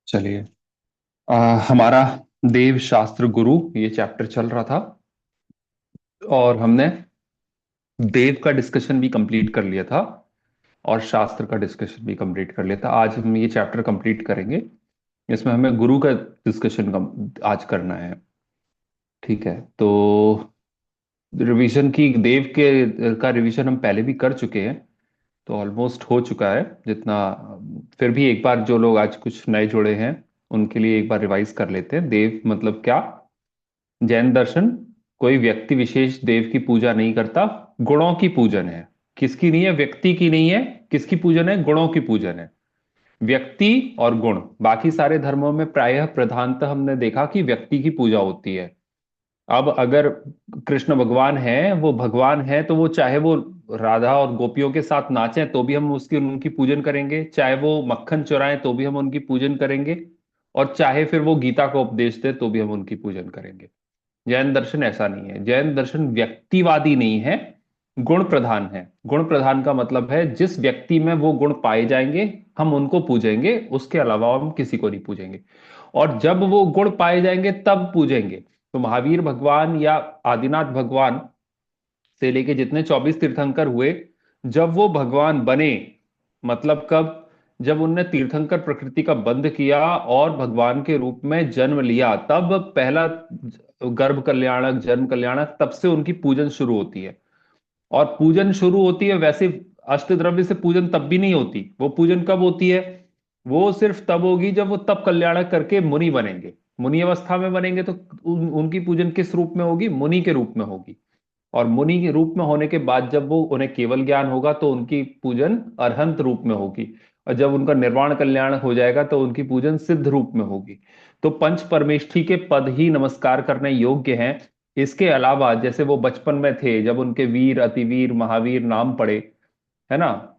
चलिए। हमारा देव शास्त्र गुरु ये चैप्टर चल रहा था और हमने देव का डिस्कशन भी कंप्लीट कर लिया था और शास्त्र का डिस्कशन भी कंप्लीट कर लिया था। आज हम ये चैप्टर कंप्लीट करेंगे। इसमें हमें गुरु का डिस्कशन आज करना है। ठीक है, तो रिवीजन की देव के का रिवीजन हम पहले भी कर चुके हैं, तो ऑलमोस्ट हो चुका है जितना। फिर भी एक बार जो लोग आज कुछ नए जुड़े हैं उनके लिए एक बार रिवाइज कर लेते हैं। देव मतलब क्या? जैन दर्शन कोई व्यक्ति विशेष देव की पूजा नहीं करता, गुणों की पूजन है। किसकी नहीं है? व्यक्ति की नहीं है। किसकी पूजन है? गुणों की पूजन है। व्यक्ति और गुण। बाकी सारे धर्मों में प्रायः प्रधानतः हमने देखा कि व्यक्ति की पूजा होती है। अब अगर कृष्ण भगवान है, वो भगवान है, तो वो चाहे वो राधा और गोपियों के साथ नाचें तो भी हम उसकी उनकी पूजन करेंगे, चाहे वो मक्खन चुराएं तो भी हम उनकी पूजन करेंगे, और चाहे फिर वो गीता को उपदेश दे तो भी हम उनकी पूजन करेंगे। जैन दर्शन ऐसा नहीं है। जैन दर्शन व्यक्तिवादी नहीं है, गुण प्रधान है। गुण प्रधान का मतलब है जिस व्यक्ति में वो गुण पाए जाएंगे हम उनको पूजेंगे, उसके अलावा हम किसी को नहीं पूजेंगे। और जब वो गुण पाए जाएंगे तब पूजेंगे। तो महावीर भगवान या आदिनाथ भगवान से लेके जितने 24 तीर्थंकर हुए, जब वो भगवान बने, मतलब कब? जब उनने तीर्थंकर प्रकृति का बंध किया और भगवान के रूप में जन्म लिया, तब पहला गर्भ कल्याणक, जन्म कल्याणक, तब से उनकी पूजन शुरू होती है। और पूजन शुरू होती है वैसे अष्ट द्रव्य से पूजन तब भी नहीं होती। वो पूजन कब होती है? वो सिर्फ तब होगी जब वो तप कल्याणक करके मुनि बनेंगे। मुनि अवस्था में बनेंगे तो उनकी पूजन किस रूप में होगी? मुनि के रूप में होगी। और मुनि के रूप में होने के बाद जब वो उन्हें केवल ज्ञान होगा तो उनकी पूजन अरहंत रूप में होगी। और जब उनका निर्वाण कल्याण हो जाएगा तो उनकी पूजन सिद्ध रूप में होगी। तो पंच परमेष्ठी के पद ही नमस्कार करने योग्य हैं। इसके अलावा जैसे वो बचपन में थे, जब उनके वीर अतिवीर महावीर नाम पड़े, है ना,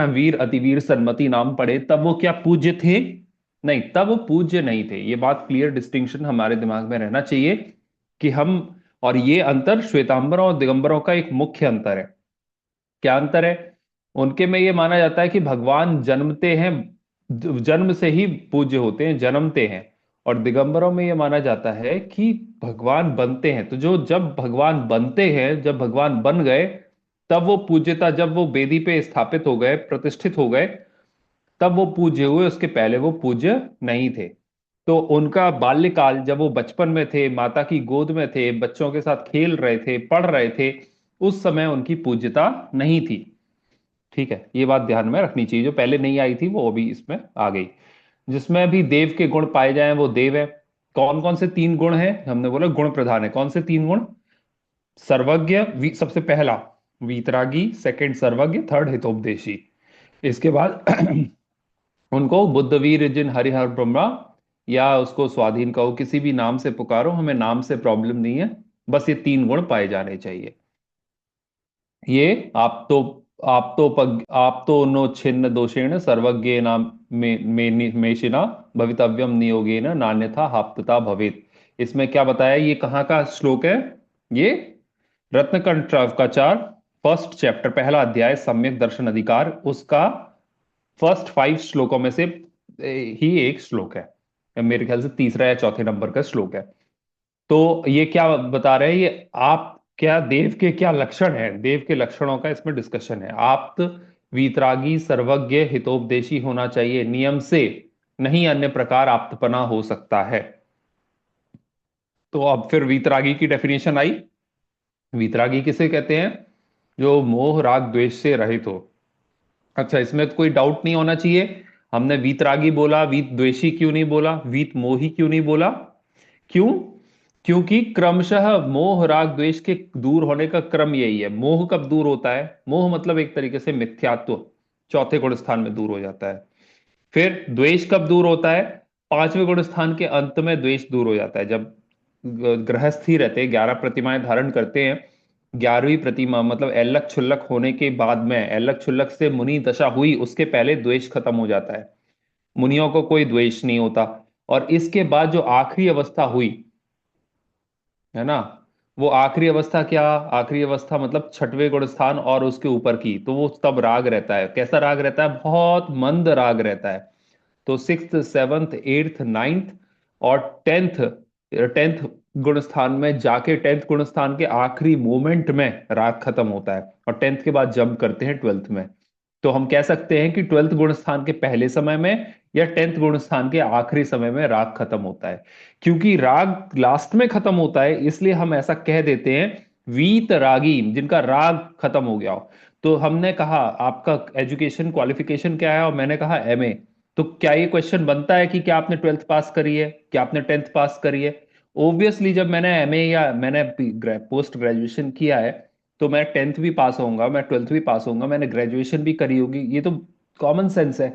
वीर अतिवीर सन्मति नाम पड़े, तब वो क्या पूज्य थे? नहीं, तब वो पूज्य नहीं थे। ये बात क्लियर डिस्टिंक्शन हमारे दिमाग में रहना चाहिए कि हम, और ये अंतर श्वेतांबरों और दिगंबरों का एक मुख्य अंतर है। क्या अंतर है? उनके में ये माना जाता है कि भगवान जन्मते हैं, जन्म से ही पूज्य होते हैं, जन्मते हैं। और दिगंबरों में ये माना जाता है कि भगवान बनते हैं। तो जो जब भगवान बनते हैं, जब भगवान बन गए, तब वो पूज्यता, जब वो वेदी पे स्थापित हो गए, प्रतिष्ठित हो गए, तब वो पूज्य हुए। उसके पहले वो पूज्य नहीं थे। तो उनका बाल्यकाल, जब वो बचपन में थे, माता की गोद में थे, बच्चों के साथ खेल रहे थे, पढ़ रहे थे, उस समय उनकी पूज्यता नहीं थी। ठीक है, ये बात ध्यान में रखनी चाहिए। जो पहले नहीं आई थी वो अभी इसमें आ गई। जिसमें भी देव के गुण पाए जाएं वो देव है। कौन कौन से तीन गुण हैं? हमने बोला गुण प्रधान है। कौन से तीन गुण? सर्वज्ञ, सबसे पहला वीतरागी, सेकंड सर्वज्ञ, थर्ड हितोपदेशी। इसके बाद उनको बुद्ध वीर जिन हरिहर ब्रह्मा, या उसको स्वाधीन कहो, किसी भी नाम से पुकारो, हमें नाम से प्रॉब्लम नहीं है। बस ये तीन गुण पाए जाने चाहिए। ये आप तो नो छिन्न दोषेण सर्वज्ञ नाम मेशिना भवितव्यम नियोगेन नान्यथा हाप्तता भवेत। इसमें क्या बताया? ये कहाँ का श्लोक है? ये रत्नकंठकाचार, फर्स्ट चैप्टर, पहला अध्याय, सम्यक दर्शन अधिकार, उसका फर्स्ट 5 श्लोकों में से ही एक श्लोक है। मेरे ख्याल से तीसरा या चौथे नंबर का श्लोक है। तो ये क्या बता रहे हैं? ये आप क्या देव के क्या लक्षण है, देव के लक्षणों का इसमें डिस्कशन है। आप वीतरागी, सर्वज्ञ, हितोपदेशी होना चाहिए नियम से, नहीं अन्य प्रकार आप्तपना हो सकता है। तो अब फिर वीतरागी की डेफिनेशन आई। वीतरागी किसे कहते हैं? जो मोह राग द्वेष से रहित हो। अच्छा, इसमें तो कोई डाउट नहीं होना चाहिए। हमने वीतरागी बोला, वीत द्वेषी क्यों नहीं बोला, वीत मोही क्यों नहीं बोला? क्यों? क्योंकि क्रमशः मोह राग द्वेष के दूर होने का क्रम यही है। मोह कब दूर होता है? मोह मतलब एक तरीके से मिथ्यात्व, चौथे गुण स्थान में दूर हो जाता है। फिर द्वेष कब दूर होता है? पांचवें गुण स्थान के अंत में द्वेष दूर हो जाता है। जब गृहस्थ ही रहते हैं, 11 प्रतिमाएं धारण करते हैं, 11वीं प्रतिमा मतलब एल्लक छुल्लक होने के बाद में, एल्लक छुल्लक से मुनि दशा हुई, उसके पहले द्वेष खत्म हो जाता है। मुनियों को कोई द्वेष नहीं होता। और इसके बाद जो आखिरी अवस्था हुई, है ना, वो आखिरी अवस्था क्या? आखिरी अवस्था मतलब छठवें गुण स्थान और उसके ऊपर की, तो वो तब राग रहता है। कैसा राग रहता है? बहुत मंद राग रहता है। तो सिक्स्थ, सेवन्थ, एट्थ, नाइन्थ और टेंथ, टेंथ गुण स्थान में जाके टेंथ गुण स्थान के आखिरी मोमेंट में राग खत्म होता है, और टेंथ के बाद जंप करते हैं ट्वेल्थ में। तो हम कह सकते हैं कि ट्वेल्थ गुण स्थान के पहले समय में या टेंथ गुण स्थान के आखिरी समय में राग खत्म होता है। क्योंकि राग लास्ट में खत्म होता है, इसलिए हम ऐसा कह देते हैं वीत रागी, जिनका राग खत्म हो गया हो। तो हमने कहा आपका एजुकेशन क्वालिफिकेशन क्या है, और मैंने कहा एमए। तो क्या ये क्वेश्चन बनता है कि क्या आपने ट्वेल्थ पास करी है, क्या आपने टेंथ पास करी है? ऑब्वियसली जब मैंने एमए या मैंने पोस्ट ग्रेजुएशन किया है, तो मैं टेंथ भी पास होऊंगा, मैं ट्वेल्थ भी पास होऊंगा, मैंने ग्रेजुएशन भी करी होगी, ये तो कॉमन सेंस है।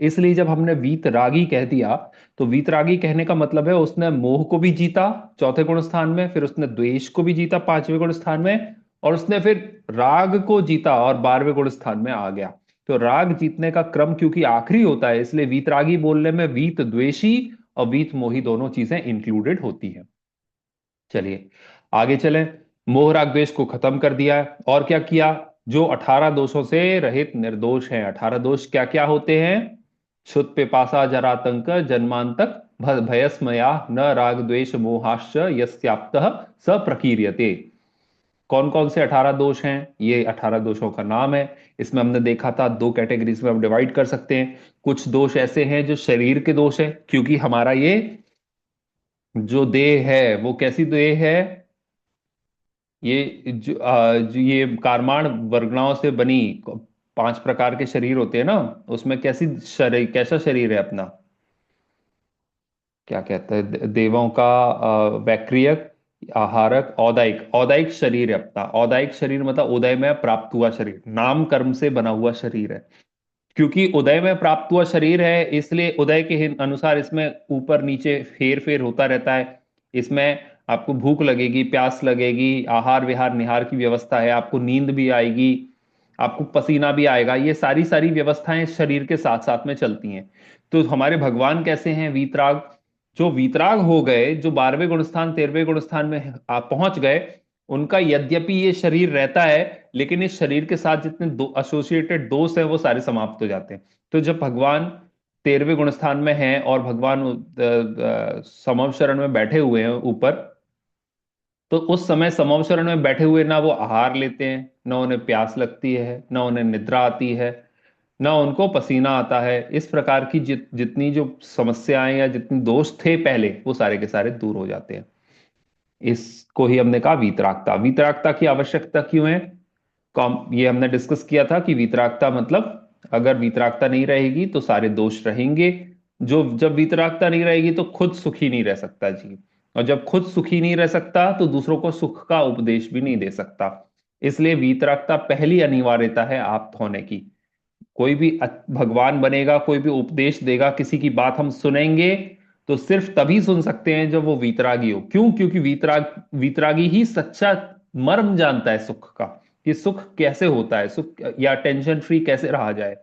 इसलिए जब हमने वीतरागी कह दिया, तो वीतरागी कहने का मतलब है उसने मोह को भी जीता चौथे गुण स्थान में, फिर उसने द्वेष को भी जीता पांचवें गुण स्थान में, और उसने फिर राग को जीता और 12वें गुण स्थान में आ गया। तो राग जीतने का क्रम क्योंकि आखिरी होता है, इसलिए वीतरागी बोलने में वीत द्वेषी और वीत मोही दोनों चीजें इंक्लूडेड होती हैं। चलिए आगे चलें। मोह राग द्वेष को खत्म कर दिया है, और क्या किया? जो 18 दोषों से रहित निर्दोष हैं, 18 दोष क्या क्या होते हैं? क्षुत् पिपासा जरातंक जन्मांतक भयस्मया न राग द्वेष मोहाश्च यस्याप्तः स प्रकीर्यते। कौन कौन से 18 दोष हैं? ये 18 दोषों का नाम है। इसमें हमने देखा था दो कैटेगरीज में हम डिवाइड कर सकते हैं। कुछ दोष ऐसे हैं जो शरीर के दोष है, क्योंकि हमारा ये जो देह है वो कैसी देह है? जो ये कारमाण वर्गणाओं से बनी 5 प्रकार के शरीर होते हैं ना, उसमें कैसी शरीर, कैसा शरीर है अपना? क्या कहते हैं, देवों का वैक्रियक, आहारक, औदायिक, औदायिक शरीर है अपना। औदायिक शरीर मतलब उदय में प्राप्त हुआ शरीर, नाम कर्म से बना हुआ शरीर है। क्योंकि उदय में प्राप्त हुआ शरीर है, इसलिए उदय के अनुसार इसमें ऊपर नीचे फेर फेर होता रहता है। इसमें आपको भूख लगेगी, प्यास लगेगी, आहार विहार निहार की व्यवस्था है, आपको नींद भी आएगी, आपको पसीना भी आएगा। ये सारी सारी व्यवस्थाएं शरीर के साथ साथ में चलती हैं। तो हमारे भगवान कैसे हैं? वीतराग। जो वीतराग हो गए, जो 12वें गुणस्थान 13वें गुणस्थान में आप पहुंच गए, उनका यद्यपि ये शरीर रहता है, लेकिन इस शरीर के साथ जितने दो एसोसिएटेड दोष हैं वो सारे समाप्त हो जाते हैं। तो जब भगवान 13वें गुणस्थान में हैं और भगवान समव शरण में बैठे हुए हैं ऊपर, तो उस समय समव शरण में बैठे हुए ना वो आहार लेते हैं, ना उन्हें प्यास लगती है, ना उन्हें निद्रा आती है, ना उनको पसीना आता है। इस प्रकार की जितनी जो समस्याएं या जितने दोष थे पहले, वो सारे के सारे दूर हो जाते हैं। इसको ही हमने कहा वीतरागता। वीतरागता की आवश्यकता क्यों है? ये हमने डिस्कस किया था कि वीतरागता मतलब अगर वीतरागता नहीं रहेगी तो सारे दोष रहेंगे। जो जब वीतरागता नहीं रहेगी तो खुद सुखी नहीं रह सकता जी, और जब खुद सुखी नहीं रह सकता तो दूसरों को सुख का उपदेश भी नहीं दे सकता। इसलिए वीतरागता पहली अनिवार्यता है आप होने की। कोई भी भगवान बनेगा, कोई भी उपदेश देगा, किसी की बात हम सुनेंगे तो सिर्फ तभी सुन सकते हैं जब वो वीतरागी हो। क्यों? क्योंकि वीतरागी ही सच्चा मर्म जानता है सुख का, कि सुख कैसे होता है, सुख या टेंशन फ्री कैसे रहा जाए।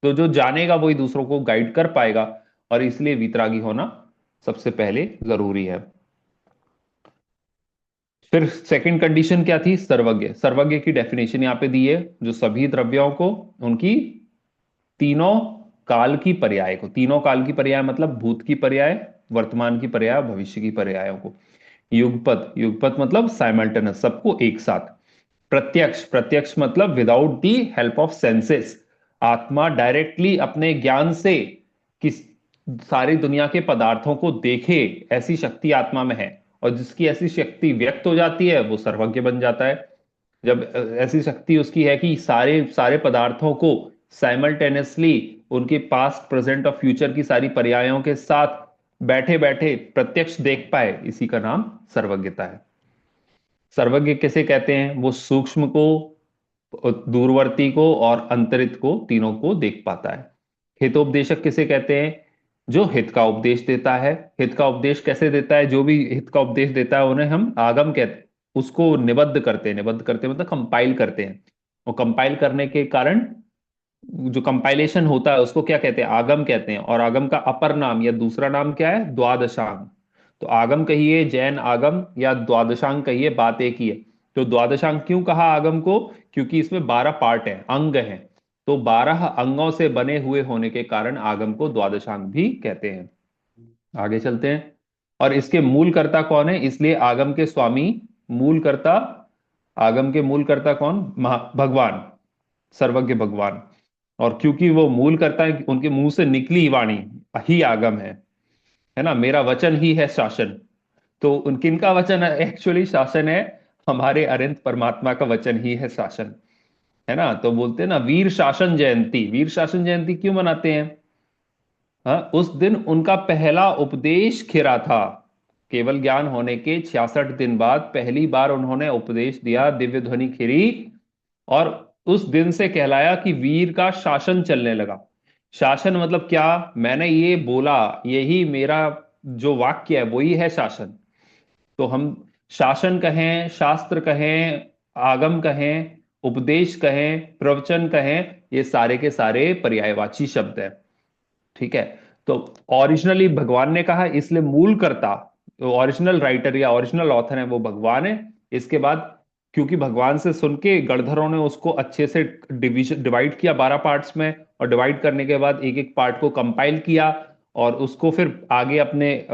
तो जो जानेगा वही दूसरों को गाइड कर पाएगा, और इसलिए वीतरागी होना सबसे पहले जरूरी है। फिर सेकंड कंडीशन क्या थी? सर्वज्ञ। सर्वज्ञ की डेफिनेशन यहाँ पे दी है, जो सभी द्रव्यों को उनकी तीनों काल की पर्याय को, तीनों काल की पर्याय मतलब भूत की पर्याय, वर्तमान की पर्याय, भविष्य की पर्यायों को। युगपत, युगपत मतलब साइमल्टेनियस, सबको एक साथ। प्रत्यक्ष, प्रत्यक्ष मतलब without the help of senses, आत्मा डायरेक्टली अपने ज्ञान से किस सारी दुनिया के पदार्थों को देखे, ऐसी शक्ति आत्मा में है। और जिसकी ऐसी शक्ति व्यक्त हो जाती है वो सर्वज्ञ बन जाता है। जब ऐसी शक्ति उसकी है कि सारे सारे पदार्थों को साइमल्टेनियसली उनके पास्ट प्रेजेंट और फ्यूचर की सारी पर्यायों के साथ बैठे बैठे प्रत्यक्ष देख पाए, इसी का नाम सर्वज्ञता है। सर्वज्ञ किसे कहते हैं? वो सूक्ष्म को, दूरवर्ती को और अंतरित को, तीनों को देख पाता है। हितोपदेशक किसे कहते हैं? जो हित का उपदेश देता है। हित का उपदेश कैसे देता है? जो भी हित का उपदेश देता है उन्हें हम आगम कहते हैं। उसको निबद्ध करते हैं, निबद्ध करते हैं मतलब कंपाइल करते हैं। और कंपाइल करने के कारण जो कंपाइलेशन होता है उसको क्या कहते हैं? आगम कहते हैं। और आगम का अपर नाम या दूसरा नाम क्या है? द्वादशांग। तो आगम कहिए, जैन आगम, या द्वादशांग कहिए, बात एक ही है। तो द्वादशांग क्यों कहा आगम को? क्योंकि इसमें 12 पार्ट हैं, अंग हैं। तो 12 अंगों से बने हुए होने के कारण आगम को द्वादशांग भी कहते हैं। आगे चलते हैं। और इसके मूल कर्ता कौन है, इसलिए आगम के स्वामी, मूल कर्ता, आगम के मूल कर्ता कौन, भगवान, सर्वज्ञ भगवान। और क्योंकि वो मूल कर्ता है, उनके मुंह से निकली वाणी ही आगम है ना, मेरा वचन ही है शासन। तो किनका वचन एक्चुअली शासन है, हमारे अरिहंत परमात्मा का वचन ही है शासन, है ना। तो बोलते हैं ना, वीर शासन जयंती, वीर शासन जयंती क्यों मनाते हैं? हाँ, उस दिन उनका पहला उपदेश खिरा था। केवल ज्ञान होने के 66 दिन बाद पहली बार उन्होंने उपदेश दिया, दिव्य ध्वनि खिरी। और उस दिन से कहलाया कि वीर का शासन चलने लगा। शासन मतलब क्या, मैंने ये बोला, यही मेरा जो वाक्य है वही है शासन। तो हम शासन कहें, शास्त्र कहें, आगम कहें, उपदेश कहें, प्रवचन कहें, ये सारे के सारे पर्यायवाची शब्द हैं। ठीक है। तो ओरिजिनली भगवान ने कहा, इसलिए मूल कर्ता, तो ओरिजिनल राइटर या ओरिजिनल ऑथर है वो भगवान है। इसके बाद क्योंकि भगवान से सुन के गणधरों ने उसको अच्छे से डिवीजन डिवाइड किया 12 पार्ट्स में, और डिवाइड करने के बाद एक एक पार्ट को कंपाइल किया, और उसको फिर आगे अपने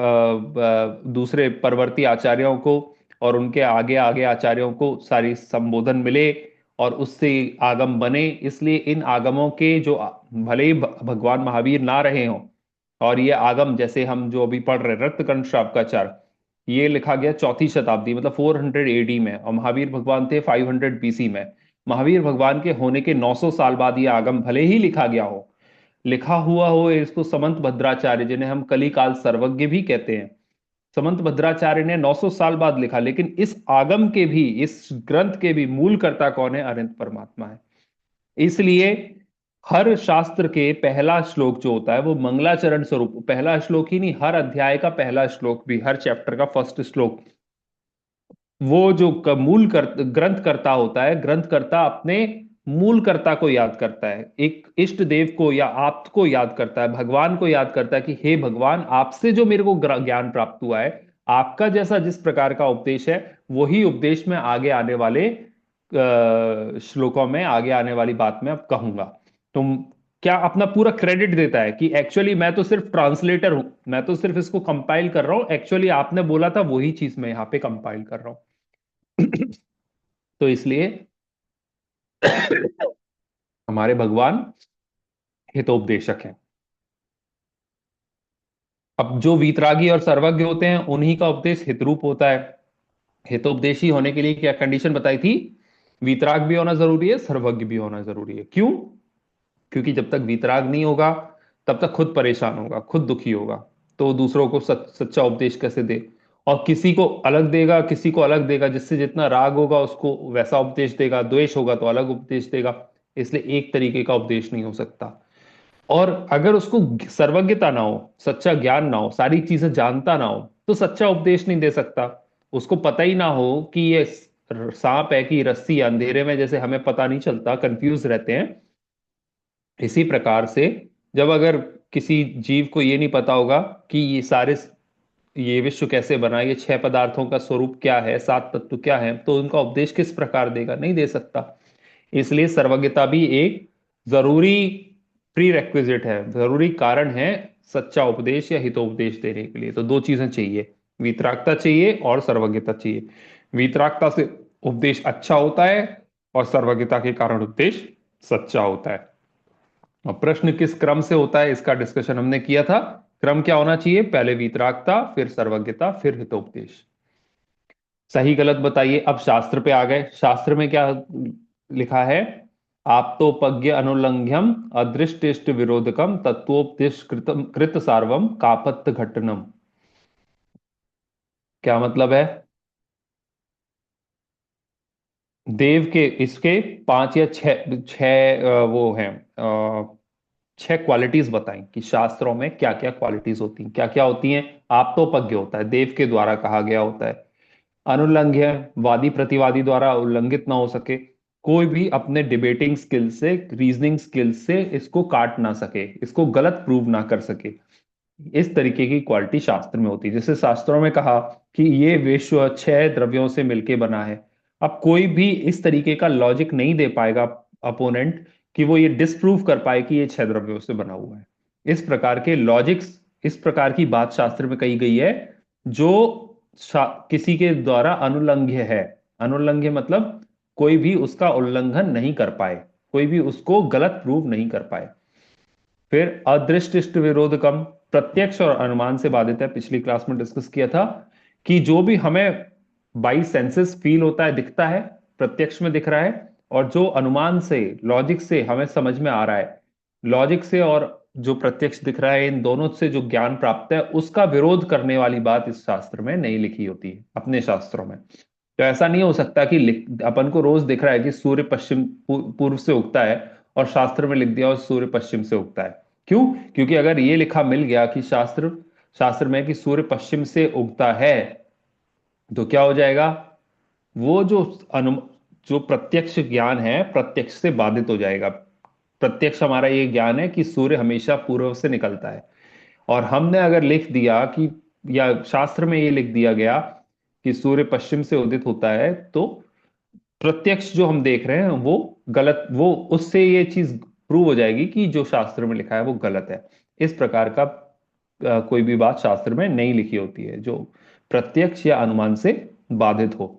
दूसरे परवर्ती आचार्यों को और उनके आगे आगे आचार्यों को सारी संबोधन मिले, और उससे आगम बने। इसलिए इन आगमों के जो भले ही भगवान महावीर ना रहे हों, और ये आगम जैसे हम जो अभी पढ़ रहे हैं रत्नकंठ श्रावकाचार, ये लिखा गया 4वीं शताब्दी मतलब 400 एडी में, और महावीर भगवान थे 500 बीसी में। महावीर भगवान के होने के 900 साल बाद ये आगम भले ही लिखा गया हो, लिखा हुआ हो, इसको समंत भद्राचार्य, जिन्हें हम कलिकाल सर्वज्ञ भी कहते हैं, समंत भद्राचार्य ने 900 साल बाद लिखा, लेकिन इस आगम के भी, इस ग्रंथ के भी मूल कर्ता कौन है, अनंत परमात्मा है। इसलिए हर शास्त्र के पहला श्लोक जो होता है वो मंगलाचरण स्वरूप, पहला श्लोक ही नहीं, हर अध्याय का पहला श्लोक भी, हर चैप्टर का फर्स्ट श्लोक, वो जो ग्रंथ कर्ता होता है, ग्रंथ कर्ता अपने मूल कर्ता को याद करता है, एक इष्ट देव को या आप्त को याद करता है, भगवान को याद करता है कि हे भगवान, आपसे जो मेरे को ज्ञान प्राप्त हुआ है, आपका जैसा जिस प्रकार का उपदेश है, वही उपदेश में आगे आने वाले श्लोकों में, आगे आने वाली बात में अब कहूंगा। तुम क्या अपना पूरा क्रेडिट देता है कि एक्चुअली मैं तो सिर्फ ट्रांसलेटर हूं, मैं तो सिर्फ इसको कंपाइल कर रहा हूं, एक्चुअली आपने बोला था वही चीज मैं यहां पे कंपाइल कर रहा हूं। तो इसलिए हमारे भगवान हितोपदेशक हैं। अब जो वीतरागी और सर्वज्ञ होते हैं उन्हीं का उपदेश हितरूप होता है। हितोपदेशी होने के लिए क्या कंडीशन बताई थी, वीतराग भी होना जरूरी है, सर्वज्ञ भी होना जरूरी है। क्यों? क्योंकि जब तक वीतराग नहीं होगा तब तक खुद परेशान होगा, खुद दुखी होगा, तो दूसरों को सच्चा उपदेश कैसे दे। और किसी को अलग देगा, किसी को अलग देगा, जिससे जितना राग होगा उसको वैसा उपदेश देगा, द्वेष होगा तो अलग उपदेश देगा। इसलिए एक तरीके का उपदेश नहीं हो सकता। और अगर उसको सर्वज्ञता ना हो, सच्चा ज्ञान ना हो, सारी चीजें जानता ना हो, तो सच्चा उपदेश नहीं दे सकता। उसको पता ही ना हो कि ये सांप है कि रस्सी है, अंधेरे में जैसे हमें पता नहीं चलता, कंफ्यूज रहते हैं, इसी प्रकार से जब अगर किसी जीव को ये नहीं पता होगा कि ये विश्व कैसे बना, ये 6 पदार्थों का स्वरूप क्या है, 7 तत्व क्या है, तो उनका उपदेश किस प्रकार देगा, नहीं दे सकता। इसलिए सर्वज्ञता भी एक जरूरी प्री रेक्विजिट है, जरूरी कारण है सच्चा उपदेश या हितोपदेश देने के लिए। तो दो चीजें चाहिए, वीतरागता चाहिए और सर्वज्ञता चाहिए। वीतरागता से उपदेश अच्छा होता है, और सर्वज्ञता के कारण उपदेश सच्चा होता है। अब प्रश्न किस क्रम से होता है, इसका डिस्कशन हमने किया था। क्रम क्या होना चाहिए, पहले वीतरागता, फिर सर्वज्ञता, फिर हितोपदेश। सही गलत बताइए। अब शास्त्र पे आ गए, शास्त्र में क्या लिखा है, आप्तोपज्ञ अनुलंघ्यम अदृष्टिष्ट विरोधकम तत्वोपदेश कृत सार्वम कापत्त घटनम। क्या मतलब है? देव के इसके 5 या 6 वो हैं, 6 क्वालिटीज बताएं कि शास्त्रों में क्या क्या क्वालिटीज होती हैं, क्या क्या होती हैं। आप्तोपज्ञ होता है, देव के द्वारा कहा गया होता है। अनुलंघ्य, वादी प्रतिवादी द्वारा उल्लंघित ना हो सके, कोई भी अपने डिबेटिंग स्किल से, रीजनिंग स्किल से इसको काट ना सके, इसको गलत प्रूव ना कर सके। इस तरीके की क्वालिटी शास्त्र में होती है। जैसे शास्त्रों में कहा कि ये विश्व 6 द्रव्यों से मिलके बना है, अब कोई भी इस तरीके का लॉजिक नहीं दे पाएगा अपोनेंट कि वो ये डिस्प्रूव कर पाए कि ये छह द्रव्यों से बना हुआ है। इस प्रकार के लॉजिक्स, इस प्रकार की बात शास्त्र में कही गई है जो किसी के द्वारा अनुलंघ्य है। अनुलंघ्य मतलब कोई भी उसका उल्लंघन नहीं कर पाए, कोई भी उसको गलत प्रूव नहीं कर पाए। फिर अदृष्ट इष्ट विरोधकम, प्रत्यक्ष और अनुमान से बाधित है। पिछली क्लास में डिस्कस किया था कि जो भी हमें बाई सेंसेस फील होता है, दिखता है, प्रत्यक्ष में दिख रहा है, और जो अनुमान से, लॉजिक से हमें समझ में आ रहा है, लॉजिक से और जो प्रत्यक्ष दिख रहा है, इन दोनों से जो ज्ञान प्राप्त है उसका विरोध करने वाली बात इस शास्त्र में नहीं लिखी होती है, अपने शास्त्रों में। तो ऐसा नहीं हो सकता कि अपन को रोज दिख रहा है कि सूर्य पश्चिम पूर्व से उगता है, और शास्त्र में लिख दिया और सूर्य पश्चिम से उगता है। क्यों? क्योंकि अगर ये लिखा मिल गया कि शास्त्र शास्त्र में कि सूर्य पश्चिम से उगता है, तो क्या हो जाएगा? वो जो अनु जो प्रत्यक्ष ज्ञान है, प्रत्यक्ष से बाधित हो जाएगा। प्रत्यक्ष हमारा ये ज्ञान है कि सूर्य हमेशा पूर्व से निकलता है, और हमने अगर लिख दिया कि, या शास्त्र में ये लिख दिया गया कि सूर्य पश्चिम से उदित होता है, तो प्रत्यक्ष जो हम देख रहे हैं वो गलत, वो उससे ये चीज प्रूव हो जाएगी कि जो शास्त्र में लिखा है वो गलत है। इस प्रकार का कोई भी बात शास्त्र में नहीं लिखी होती है जो प्रत्यक्ष या अनुमान से बाधित हो।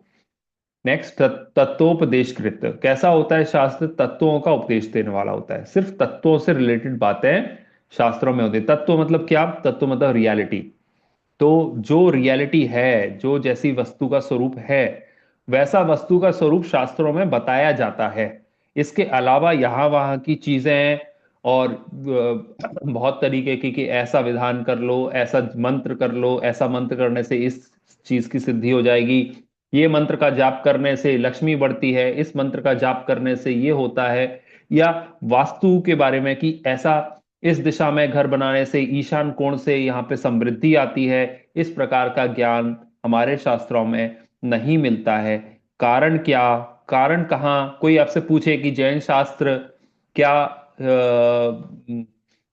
नेक्स्ट, तत्वोपदेशकृत। कैसा होता है शास्त्र? तत्वों का उपदेश देने वाला होता है। सिर्फ तत्वों से रिलेटेड बातें शास्त्रों में होती है। तत्व मतलब क्या? तत्व मतलब रियलिटी। तो जो रियलिटी है, जो जैसी वस्तु का स्वरूप है, वैसा वस्तु का स्वरूप शास्त्रों में बताया जाता है। इसके अलावा यहाँ वहाँ की चीजें और बहुत तरीके की कि ऐसा विधान कर लो, ऐसा मंत्र कर लो, ऐसा मंत्र करने से इस चीज की सिद्धि हो जाएगी, ये मंत्र का जाप करने से लक्ष्मी बढ़ती है, इस मंत्र का जाप करने से ये होता है, या वास्तु के बारे में कि ऐसा, इस दिशा में घर बनाने से ईशान कोण से यहाँ पे समृद्धि आती है। इस प्रकार का ज्ञान हमारे शास्त्रों में नहीं मिलता है। कारण क्या? कारण कहाँ? कोई आपसे पूछे कि जैन शास्त्र क्या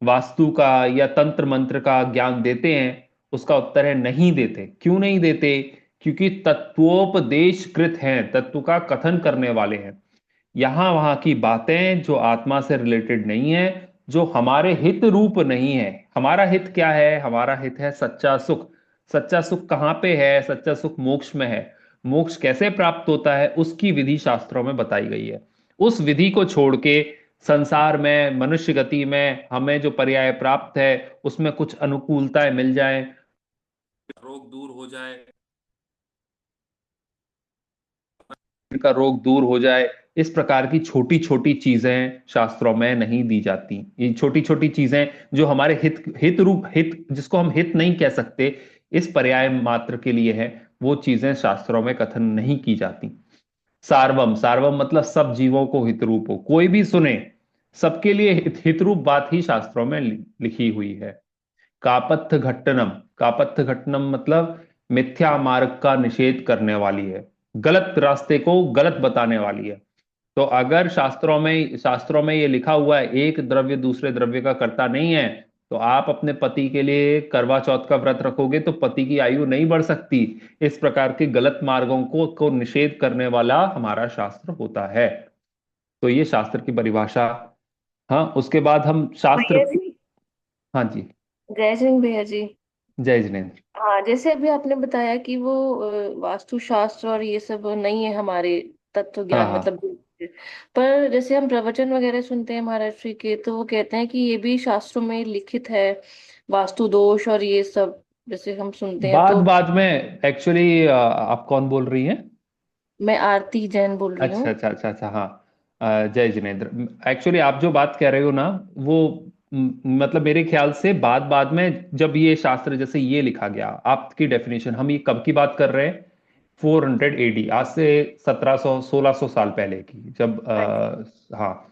वास्तु का या तंत्र मंत्र का ज्ञान देते हैं? उसका उत्तर है नहीं देते। क्यों नहीं देते? क्योंकि तत्वोपदेशकृत हैं, तत्व का कथन करने वाले हैं। यहां वहां की बातें जो आत्मा से रिलेटेड नहीं है, जो हमारे हित रूप नहीं है। हमारा हित क्या है? हमारा हित है सच्चा सुख। सच्चा सुख कहाँ पे है? सच्चा सुख मोक्ष में है। मोक्ष कैसे प्राप्त होता है उसकी विधि शास्त्रों में बताई गई है। उस विधि को छोड़ के संसार में, मनुष्य गति में हमें जो पर्याय प्राप्त है उसमें कुछ अनुकूलताएं मिल जाए, रोग दूर हो जाए, का रोग दूर हो जाए, इस प्रकार की छोटी छोटी चीजें शास्त्रों में नहीं दी जाती। ये छोटी छोटी चीजें जो हमारे हित हित रूप, हित जिसको हम हित नहीं कह सकते, इस पर्याय मात्र के लिए है, वो चीजें शास्त्रों में कथन नहीं की जाती। सार्वम, सार्वम मतलब सब जीवों को हित रूप हो, कोई भी सुने, सबके लिए हित रूप बात ही शास्त्रों में लिखी हुई है। कापथ्य घट्टनम, कापथ्य घट्टनम मतलब मिथ्या मार्ग का निषेध करने वाली है, गलत रास्ते को गलत बताने वाली है। तो अगर शास्त्रों में ये लिखा हुआ है एक द्रव्य दूसरे द्रव्य का कर्ता नहीं है, तो आप अपने पति के लिए करवा चौथ का व्रत रखोगे तो पति की आयु नहीं बढ़ सकती। इस प्रकार के गलत मार्गों को निषेध करने वाला हमारा शास्त्र होता है। तो ये शास्त्र की परिभाषा। हाँ, उसके बाद हम शास्त्र। भैया जी, हाँ जी। जय सिंह भैया जी। जय जिनेन्द्र। हाँ, जैसे अभी आपने बताया कि वो वास्तुशास्त्र और ये सब नहीं है हमारे तत्व हाँ ज्ञान हाँ। मतलब। पर जैसे हम प्रवचन वगैरह सुनते हैं महाराज श्री के, तो वो कहते हैं कि ये भी शास्त्रों में लिखित है, वास्तु दोष और ये सब जैसे हम सुनते हैं बाद तो। बाद में एक्चुअली आप कौन बोल रही हैं? मैं आरती जैन बोल रही हूँ। अच्छा अच्छा अच्छा अच्छा, हाँ। जय जिनेन्द्र। एक्चुअली आप जो बात कह रहे हो ना, वो मतलब मेरे ख्याल से बाद बाद में जब ये शास्त्र जैसे ये लिखा गया, आपकी डेफिनेशन, हम ये कब की बात कर रहे हैं? 400 एडी, आज से 1700 1600 साल पहले की, जब हाँ जी। हाँ,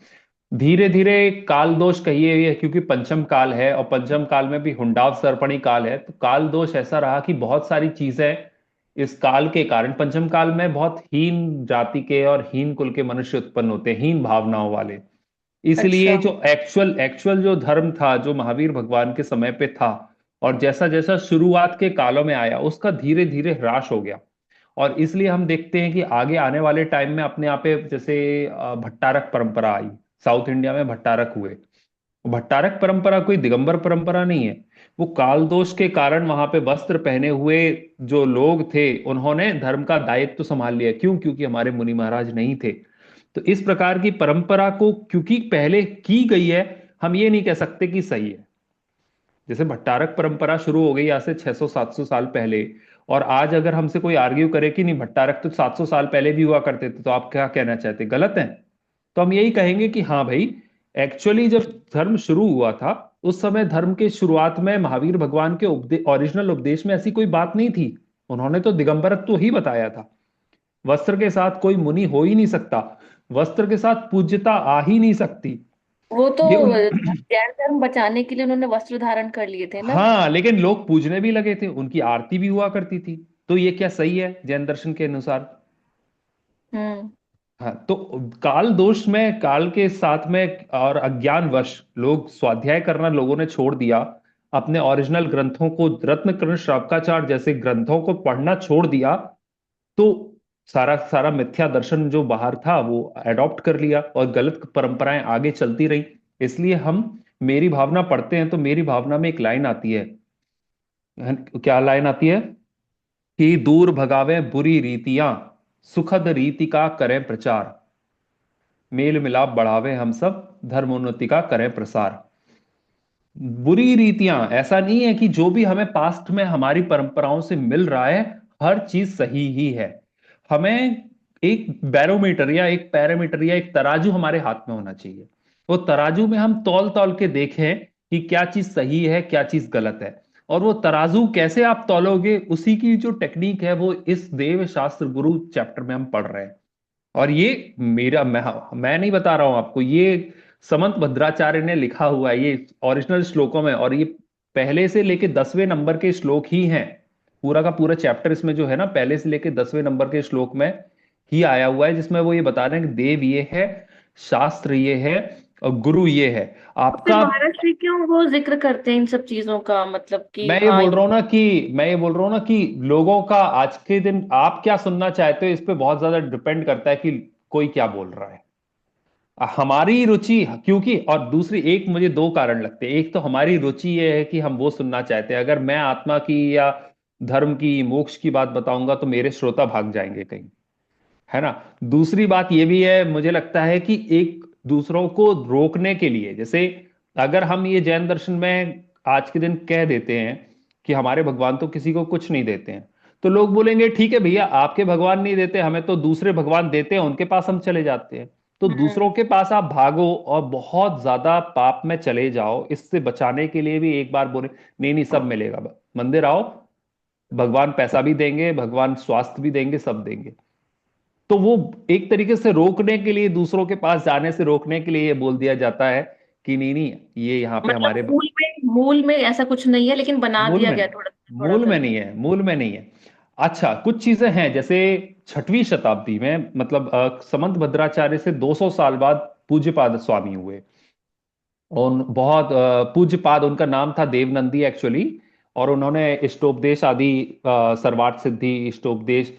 धीरे धीरे काल दोष कहिए, ये क्योंकि पंचम काल है और पंचम काल में भी हुंडाव सर्पणी काल है, तो काल दोष ऐसा रहा कि बहुत सारी चीजें इस काल के कारण, पंचम काल में बहुत हीन जाति के और हीन कुल के मनुष्य उत्पन्न होते हैं, हीन भावनाओं वाले। इसलिए अच्छा। जो एक्चुअल एक्चुअल जो धर्म था, जो महावीर भगवान के समय पे था, और जैसा जैसा शुरुआत के कालों में आया, उसका धीरे धीरे ह्रास हो गया। और इसलिए हम देखते हैं कि आगे आने वाले टाइम में अपने आप पे जैसे भट्टारक परंपरा आई, साउथ इंडिया में भट्टारक हुए। भट्टारक परंपरा कोई दिगंबर परंपरा नहीं है। वो काल दोष के कारण वहां पे वस्त्र पहने हुए जो लोग थे, उन्होंने धर्म का दायित्व तो संभाल लिया। क्यों? क्योंकि हमारे मुनि महाराज नहीं थे। तो इस प्रकार की परंपरा को क्योंकि पहले की गई है, हम ये नहीं कह सकते कि सही है। जैसे भट्टारक परंपरा शुरू हो गई आज से 600-700 साल पहले, और आज अगर हमसे कोई आर्ग्यू करे कि नहीं भट्टारक तो 700 साल पहले भी हुआ करते थे, तो आप क्या कहना चाहते, गलत है? तो हम यही कहेंगे कि हाँ भाई, एक्चुअली जब धर्म शुरू हुआ था, उस समय धर्म के शुरुआत में महावीर भगवान के ओरिजिनल उपदेश में ऐसी कोई बात नहीं थी। उन्होंने तो दिगंबरत्व ही बताया था। वस्त्र के साथ कोई मुनि हो ही नहीं सकता, वस्त्र के साथ पूज्यता आ ही नहीं सकती। वो तो ये उन जैन धर्म बचाने के लिए उन्होंने वस्त्र धारण कर लिए थे ना। हाँ, लेकिन लोग पूजने भी लगे थे, उनकी आरती भी हुआ करती थी। तो ये क्या सही है जैन दर्शन के अनुसार? हम्म। हाँ, तो काल दोष में, काल के साथ में और अज्ञानवश लोग स्वाध्याय करना लोगों ने छोड़ दिया। अपने ओरिजिनल ग्रंथों को, रत्नकर्ण श्रावकाचार जैसे ग्रंथों को पढ़ना छोड़ दिया। तो सारा सारा मिथ्या दर्शन जो बाहर था वो अडॉप्ट कर लिया, और गलत परंपराएं आगे चलती रही। इसलिए हम मेरी भावना पढ़ते हैं तो मेरी भावना में एक लाइन आती है। क्या लाइन आती है? कि दूर भगावे बुरी रीतियां, सुखद रीति का करें प्रचार, मेल मिलाप बढ़ावे हम सब, धर्मोन्नति का करें प्रसार। बुरी रीतियां, ऐसा नहीं है कि जो भी हमें पास्ट में हमारी परंपराओं से मिल रहा है हर चीज सही ही है। हमें एक बैरोमीटर या एक पैरामीटर या एक तराजू हमारे हाथ में होना चाहिए। वो तराजू में हम तौल तौल के देखें कि क्या चीज सही है, क्या चीज गलत है। और वो तराजू कैसे आप तौलोगे, उसी की जो टेक्निक है वो इस देव शास्त्र गुरु चैप्टर में हम पढ़ रहे हैं। और ये मैं नहीं बता रहा हूं आपको, ये समंत भद्राचार्य ने लिखा हुआ है, ये ओरिजिनल श्लोकों में। और ये पहले से लेके 10वें नंबर के श्लोक ही हैं। पूरा का पूरा चैप्टर इसमें जो है ना, पहले से लेके 10वें नंबर के श्लोक में ही आया हुआ है, जिसमें वो ये बता रहे हैं कि देव ये है, शास्त्र ये है, और गुरु ये है तो फिर आपका। महाराज श्री क्यों वो जिक्र करते हैं इन सब चीजों का, मतलब कि मैं ये हाँ बोल ये। रहा हूं ना कि मैं ये बोल रहा हूं ना कि लोगों का आज के दिन आप क्या सुनना चाहते हो, इस पे बहुत ज्यादा डिपेंड करता है कि कोई क्या बोल रहा है। हमारी रुचि क्योंकि, और दूसरी एक मुझे दो कारण लगते हैं। एक तो हमारी रुचि ये है कि हम वो सुनना चाहते हैं। अगर मैं आत्मा की या धर्म की, मोक्ष की बात बताऊंगा तो मेरे श्रोता भाग जाएंगे कहीं, है ना। दूसरी बात ये भी है, मुझे लगता है कि एक दूसरों को रोकने के लिए, जैसे अगर हम ये जैन दर्शन में आज के दिन कह देते हैं कि हमारे भगवान तो किसी को कुछ नहीं देते हैं, तो लोग बोलेंगे ठीक है भैया, आपके भगवान नहीं देते, हमें तो दूसरे भगवान देते हैं, उनके पास हम चले जाते हैं। तो हम्म। दूसरों के पास आप भागो और बहुत ज्यादा पाप में चले जाओ, इससे बचाने के लिए भी एक बार बोले नहीं नहीं, सब मिलेगा, मंदिर आओ, भगवान पैसा भी देंगे, भगवान स्वास्थ्य भी देंगे, सब देंगे। तो वो एक तरीके से रोकने के लिए, दूसरों के पास जाने से रोकने के लिए ये बोल दिया जाता है कि नहीं नहीं, ये यहाँ पे मतलब हमारे मूल में ऐसा कुछ नहीं है, लेकिन बना मूल दिया में गया नहीं, थोड़ा थोड़ा मूल में करके। नहीं है, मूल में नहीं है। अच्छा, कुछ चीजें हैं जैसे 6वीं शताब्दी में, मतलब समंत भद्राचार्य से 200 साल बाद पूज्यपाद स्वामी हुए। उन बहुत पूज्यपाद, उनका नाम था देवनंदी एक्चुअली। और उन्होंने इष्टोपदेश आदि, सर्वार्थ सिद्धि, इष्टोपदेश,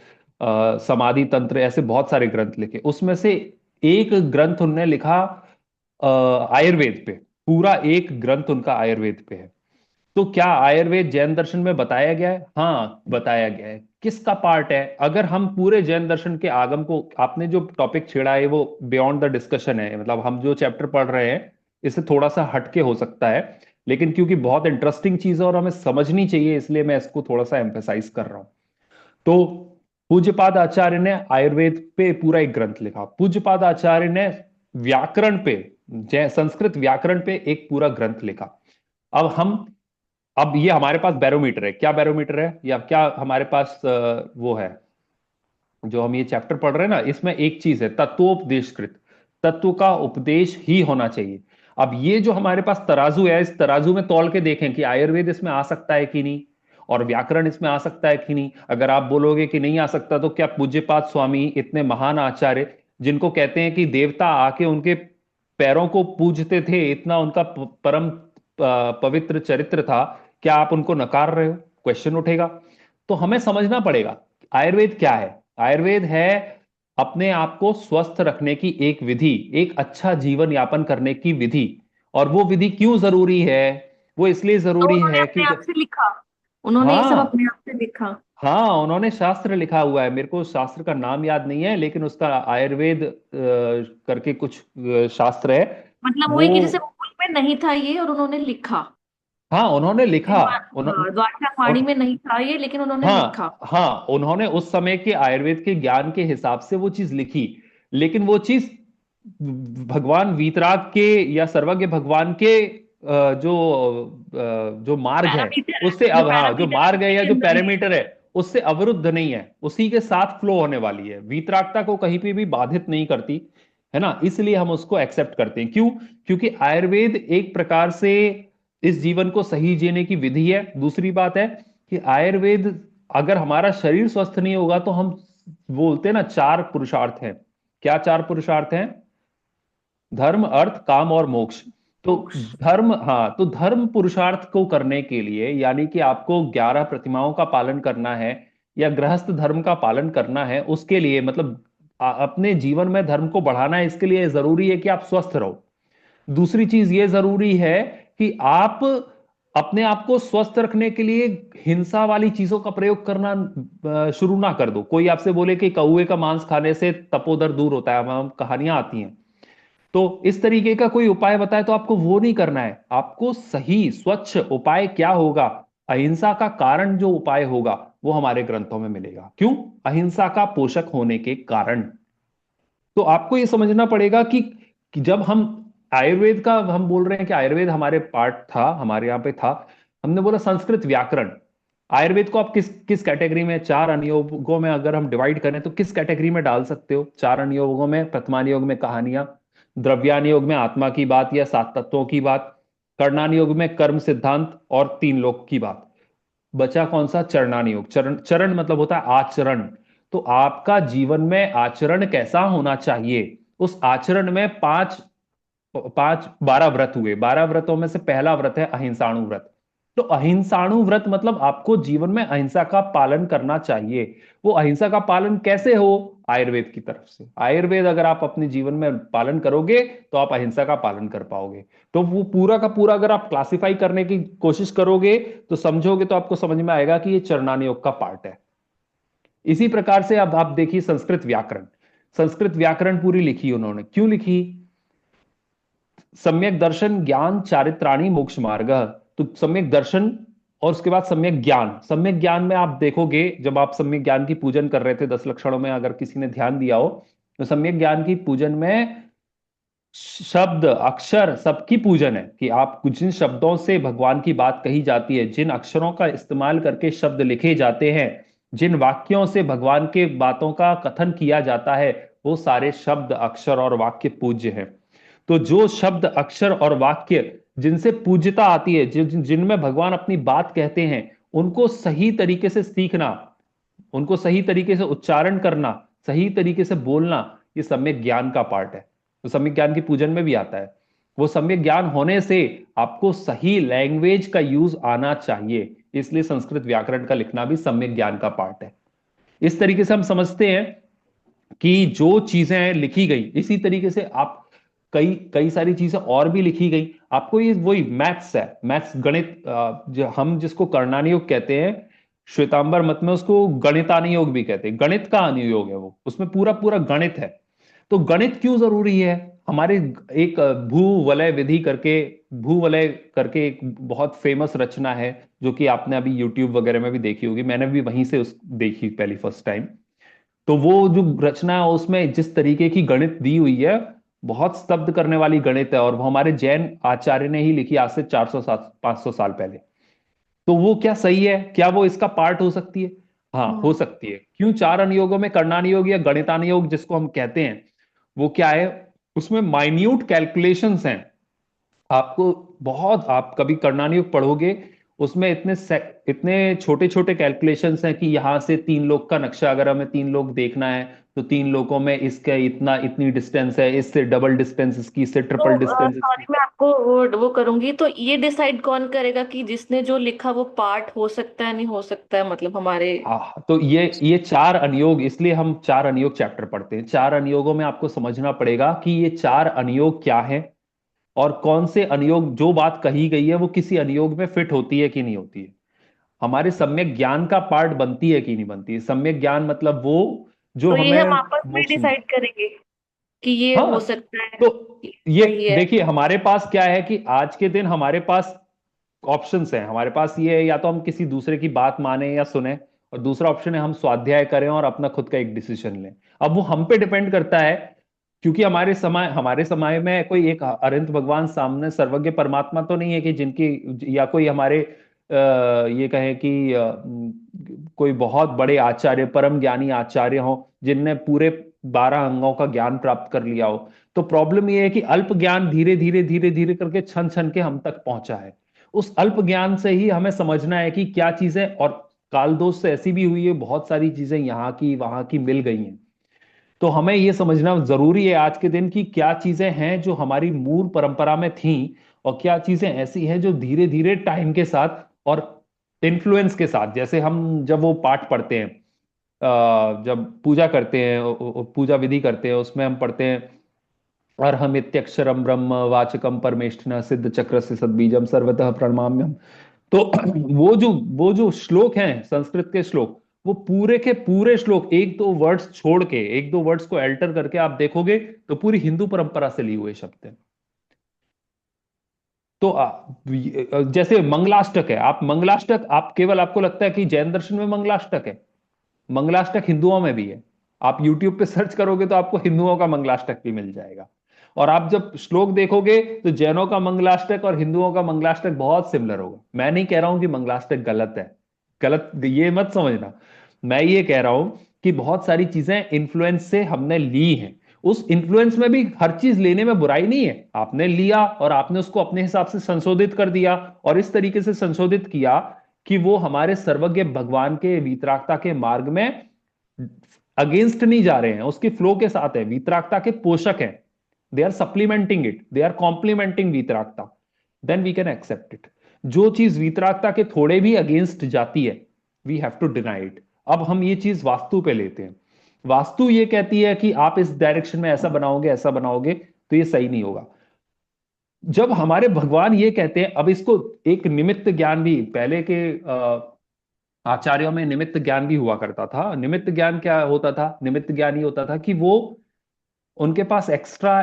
समाधि तंत्र, ऐसे बहुत सारे ग्रंथ लिखे। उसमें से एक ग्रंथ उन्होंने लिखा आयुर्वेद पे। पूरा एक ग्रंथ उनका आयुर्वेद पे है। तो क्या आयुर्वेद जैन दर्शन में बताया गया है? हाँ, बताया गया है। किसका पार्ट है? अगर हम पूरे जैन दर्शन के आगम को, आपने जो टॉपिक छेड़ा है वो बियॉन्ड द डिस्कशन है, मतलब हम जो चैप्टर पढ़ रहे हैं इससे थोड़ा सा हटके हो सकता है, लेकिन क्योंकि बहुत इंटरेस्टिंग चीज है और हमें समझनी चाहिए, इसलिए मैं इसको थोड़ा सा एम्फेसाइज कर रहा हूं। तो पूज्यपाद आचार्य ने आयुर्वेद पे पूरा एक ग्रंथ लिखा। पूज्यपाद आचार्य ने व्याकरण पे, संस्कृत व्याकरण पे एक पूरा ग्रंथ लिखा। अब हम, अब ये हमारे पास बैरोमीटर है। क्या बैरोमीटर है, या क्या हमारे पास वो है, जो हम ये चैप्टर पढ़ रहे हैं ना, इसमें एक चीज है, तत्वोपदेशकृत, तत्व का उपदेश ही होना चाहिए। अब ये जो हमारे पास तराजू है, इस तराजू में तौल के देखें कि आयुर्वेद इसमें आ सकता है कि नहीं, और व्याकरण इसमें आ सकता है कि नहीं। अगर आप बोलोगे कि नहीं आ सकता, तो क्या पूज्यपाद स्वामी, इतने महान आचार्य, जिनको कहते हैं कि देवता आके उनके पैरों को पूजते थे, इतना उनका परम पवित्र चरित्र था, क्या आप उनको नकार रहे हो? क्वेश्चन उठेगा। तो हमें समझना पड़ेगा आयुर्वेद क्या है। आयुर्वेद है अपने आप को स्वस्थ रखने की एक विधि, एक अच्छा जीवन यापन करने की विधि। और वो विधि क्यों जरूरी है? वो इसलिए तो जरूरी उन्होंने है अपने क्योंकि, आप से लिखा, उन्होंने ये सब हाँ, अपने आप से लिखा। हाँ, उन्होंने शास्त्र लिखा हुआ है। मेरे को शास्त्र का नाम याद नहीं है, लेकिन उसका आयुर्वेद करके कुछ शास्त्र है मतलब वो वो। है कि जैसे मूल में नहीं था ये और उन्होंने लिखा। हाँ, उन्होंने लिखा। हाँ, द्वारकावाणी में नहीं था ये, लेकिन उन्होंने लिखा। हाँ, हाँ, उन्होंने उस समय के आयुर्वेद के ज्ञान के हिसाब से वो चीज लिखी। लेकिन वो चीज भगवान वीतराग के या सर्वज्ञ भगवान के जो मार्ग है पैरामीटर उससे, है, जो अब हाँ, जो पैरामीटर है मार्ग है उसी या के जो अंदर ही है। पैरामीटर है उससे अवरुद्ध नहीं है, उसी के साथ फ्लो होने वाली है, वीतरागता को कहीं पे भी बाधित नहीं करती, है ना। इसलिए हम उसको एक्सेप्ट करते हैं। क्यों? क्योंकि आयुर्वेद एक प्रकार से इस जीवन को सही जीने की विधि है। दूसरी बात है कि आयुर्वेद, अगर हमारा शरीर स्वस्थ नहीं होगा तो हम बोलते हैं ना, चार पुरुषार्थ हैं। क्या चार पुरुषार्थ हैं? धर्म, अर्थ, काम और मोक्ष। तो मोक्ष। धर्म, हाँ, तो धर्म पुरुषार्थ को करने के लिए, यानी कि आपको 11 प्रतिमाओं का पालन करना है या गृहस्थ धर्म का पालन करना है, उसके लिए मतलब अपने जीवन में धर्म को बढ़ाना है, इसके लिए जरूरी है कि आप स्वस्थ रहो। दूसरी चीज ये जरूरी है कि आप अपने आप को स्वस्थ रखने के लिए हिंसा वाली चीजों का प्रयोग करना शुरू ना कर दो। कोई आपसे बोले कि कौए का मांस खाने से तपोदर दूर होता है, हम कहानियां आती हैं, तो इस तरीके का कोई उपाय बताए तो आपको वो नहीं करना है। आपको सही स्वच्छ उपाय क्या होगा, अहिंसा का कारण जो उपाय होगा, वो हमारे ग्रंथों में मिलेगा। क्यों? अहिंसा का पोषक होने के कारण। तो आपको ये समझना पड़ेगा कि जब हम आयुर्वेद का हम बोल रहे हैं कि आयुर्वेद हमारे पार्ट था, हमारे यहाँ पे था, हमने बोला संस्कृत व्याकरण। आयुर्वेद को आप किस किस कैटेगरी में, चार अनुयोगों में अगर हम डिवाइड करें तो किस कैटेगरी में डाल सकते हो? चार अनुयोगों में, प्रथमानुयोग में कहानियां, द्रव्यानुयोग में आत्मा की बात या सात तत्वों की बात, कर्णानुयोग में कर्म सिद्धांत और तीन लोक की बात। बचा कौन सा? चरणानुयोग। चरण, चरण मतलब होता है आचरण। तो आपका जीवन में आचरण कैसा होना चाहिए? उस आचरण में पांच पांच 12 व्रत हुए। 12 व्रतों में से पहला व्रत है अहिंसाणु व्रत। तो अहिंसाणु व्रत मतलब आपको जीवन में अहिंसा का पालन करना चाहिए। वो अहिंसा का पालन कैसे हो? आयुर्वेद की तरफ से। आयुर्वेद अगर आप अपने जीवन में पालन करोगे तो आप अहिंसा का पालन कर पाओगे। तो वो पूरा का पूरा अगर आप क्लासिफाई करने की कोशिश करोगे तो समझोगे, तो आपको समझ में आएगा कि ये चरणानुयोग का पार्ट है। इसी प्रकार से अब आप देखिए संस्कृत व्याकरण। संस्कृत व्याकरण पूरी लिखी उन्होंने, क्यों लिखी? सम्यक दर्शन ज्ञान चारित्राणी मोक्ष मार्ग। तो सम्यक दर्शन और उसके बाद सम्यक ज्ञान। सम्यक ज्ञान में आप देखोगे, जब आप सम्यक ज्ञान की पूजन कर रहे थे 10 लक्षणों में, अगर किसी ने ध्यान दिया हो, तो सम्यक ज्ञान की पूजन में शब्द अक्षर सबकी पूजन है। कि आप जिन शब्दों से भगवान की बात कही जाती है, जिन अक्षरों का इस्तेमाल करके शब्द लिखे जाते हैं, जिन वाक्यों से भगवान के बातों का कथन किया जाता है, वो सारे शब्द अक्षर और वाक्य पूज्य हैं। तो जो शब्द अक्षर और वाक्य जिनसे पूज्यता आती है, जिनमें भगवान अपनी बात कहते हैं, उनको सही तरीके से सीखना, उनको सही तरीके से उच्चारण करना, सही तरीके से बोलना, ये सम्यक ज्ञान का पार्ट है। तो सम्यक ज्ञान की पूजन में भी आता है। वो सम्यक ज्ञान होने से आपको सही लैंग्वेज का यूज आना चाहिए, इसलिए संस्कृत व्याकरण का लिखना भी सम्यक ज्ञान का पार्ट है। इस तरीके से हम समझते हैं कि जो चीजें लिखी गई, इसी तरीके से आप कई कई सारी चीजें और भी लिखी गई। आपको ये वही मैथ्स है, मैथ्स गणित, हम जिसको कर्णानुयोग कहते हैं, श्वेतांबर मत में उसको गणितानुयोग भी कहते हैं। गणित का अनुयोग है वो, उसमें पूरा पूरा गणित है। तो गणित क्यों जरूरी है हमारे? एक भूवलय विधि करके, भूवलय करके एक बहुत फेमस रचना है, जो कि आपने अभी यूट्यूब वगैरह में भी देखी होगी, मैंने भी वहीं से उस देखी पहली फर्स्ट टाइम। तो वो जो रचना है उसमें जिस तरीके की गणित दी हुई है, बहुत स्तब्ध करने वाली गणित है, और वो हमारे जैन आचार्य ने ही लिखी आज से 400 500 साल पहले। तो वो क्या सही है? क्या वो इसका पार्ट हो सकती है? हाँ, हो हम्म। सकती है। क्यों? चार अनुयोगों में कर्णानुयोग या गणितानुयोग जिसको हम कहते हैं, वो क्या है? उसमें माइन्यूट कैलकुलेशंस हैं। आपको बहुत, आप कभी कर्णानुयोग पढ़ोगे, उसमें इतने छोटे छोटे कैलकुलेशंस हैं कि यहाँ से 3 लोग का नक्शा अगर हमें 3 लोग देखना है, तो 3 लोगों में इसका इतना इतनी डिस्टेंस है, इससे डबल डिस्टेंस इसकी, इससे ट्रिपल तो डिस्टेंस सॉरी, इसकी। मैं आपको वो करूंगी, तो ये डिसाइड कौन करेगा कि जिसने जो लिखा वो पार्ट हो सकता है नहीं हो सकता है, मतलब हमारे। हाँ, तो ये 4 अनुयोग, इसलिए हम 4 अनुयोग चैप्टर पढ़ते हैं। 4 अनुयोगों में आपको समझना पड़ेगा कि ये 4 अनुयोग क्या है, और कौन से अनुयोग, जो बात कही गई है वो किसी अनुयोग में फिट होती है कि नहीं होती है, हमारे सम्यक ज्ञान का पार्ट बनती है कि नहीं बनती है। सम्यक ज्ञान मतलब वो जो तो ये हमें हम आपस में मोक्ष। डिसाइड करेंगे कि ये हो हाँ, सकता है, तो ये ये सही है। देखिए, हमारे पास क्या है कि आज के दिन हमारे पास ऑप्शंस हैं। हमारे पास ये है, या तो हम किसी दूसरे की बात माने या सुने, और दूसरा ऑप्शन है हम स्वाध्याय करें और अपना खुद का एक डिसीजन लें। अब वो हम पे डिपेंड करता है, क्योंकि हमारे समय में कोई एक अरिहंत भगवान सामने सर्वज्ञ परमात्मा तो नहीं है कि जिनकी, या कोई हमारे ये कहें कि कोई बहुत बड़े आचार्य, परम ज्ञानी आचार्य हो जिनने पूरे 12 अंगों का ज्ञान प्राप्त कर लिया हो। तो प्रॉब्लम ये है कि अल्प ज्ञान धीरे धीरे धीरे धीरे करके छन छन के हम तक पहुंचा है। उस अल्प ज्ञान से ही हमें समझना है कि क्या चीजें, और काल दोष से ऐसी भी हुई है, बहुत सारी चीजें यहाँ की वहां की मिल गई हैं। तो हमें यह समझना जरूरी है आज के दिन की क्या चीजें हैं जो हमारी मूल परंपरा में थीं, और क्या चीजें ऐसी हैं जो धीरे धीरे टाइम के साथ और इन्फ्लुएंस के साथ, जैसे हम जब वो पाठ पढ़ते हैं, जब पूजा करते हैं, पूजा विधि करते हैं, उसमें हम पढ़ते हैं अर्हमित्यक्षरम ब्रह्म वाचकम परमेष्ठिन सिद्ध चक्र से सद्बीजम सर्वतः प्रणमाम्यम। तो वो जो श्लोक हैं, संस्कृत के श्लोक, वो पूरे के पूरे श्लोक एक दो वर्ड्स छोड़ के, एक दो वर्ड्स को अल्टर करके आप देखोगे तो पूरी हिंदू परंपरा से लिए हुए शब्द हैं। तो जैसे मंगलाष्टक है, आप मंगलाष्टक, आप केवल आपको लगता है कि जैन दर्शन में मंगलाष्टक है, मंगलाष्टक हिंदुओं में भी है। आप यूट्यूब पे सर्च करोगे तो आपको हिंदुओं का मंगलाष्टक भी मिल जाएगा। और आप जब श्लोक देखोगे तो जैनों का मंगलाष्टक और हिंदुओं का मंगलाष्टक बहुत सिमिलर होगा। मैं नहीं कह रहा हूं कि मंगलाष्टक गलत है, गलत ये मत समझना। मैं ये कह रहा हूं कि बहुत सारी चीजें इन्फ्लुएंस से हमने ली हैं। उस इन्फ्लुएंस में भी हर चीज लेने में बुराई नहीं है, आपने लिया और आपने उसको अपने हिसाब से संशोधित कर दिया, और इस तरीके से संशोधित किया कि वो हमारे सर्वज्ञ भगवान के वीतरागता के मार्ग में अगेंस्ट नहीं जा रहे हैं, उसके फ्लो के साथ है, वीतरागता के पोषक हैं। They are supplementing it, they are complementing वीतरागता, then we can accept it. जो चीज वीतरागता के थोड़े भी अगेंस्ट जाती है, we have to deny it. अब हम ये चीज वास्तु पे लेते हैं। वास्तु ये कहती है कि आप इस डायरेक्शन में ऐसा बनाओगे, ऐसा बनाओगे तो ये सही नहीं होगा। जब हमारे भगवान ये कहते हैं, अब इसको एक निमित्त ज्ञान भी, पहले के आचार्यों में निमित्त ज्ञान भी हुआ करता था। निमित्त ज्ञान क्या होता था? निमित्त ज्ञान ये होता था कि वो, उनके पास एक्स्ट्रा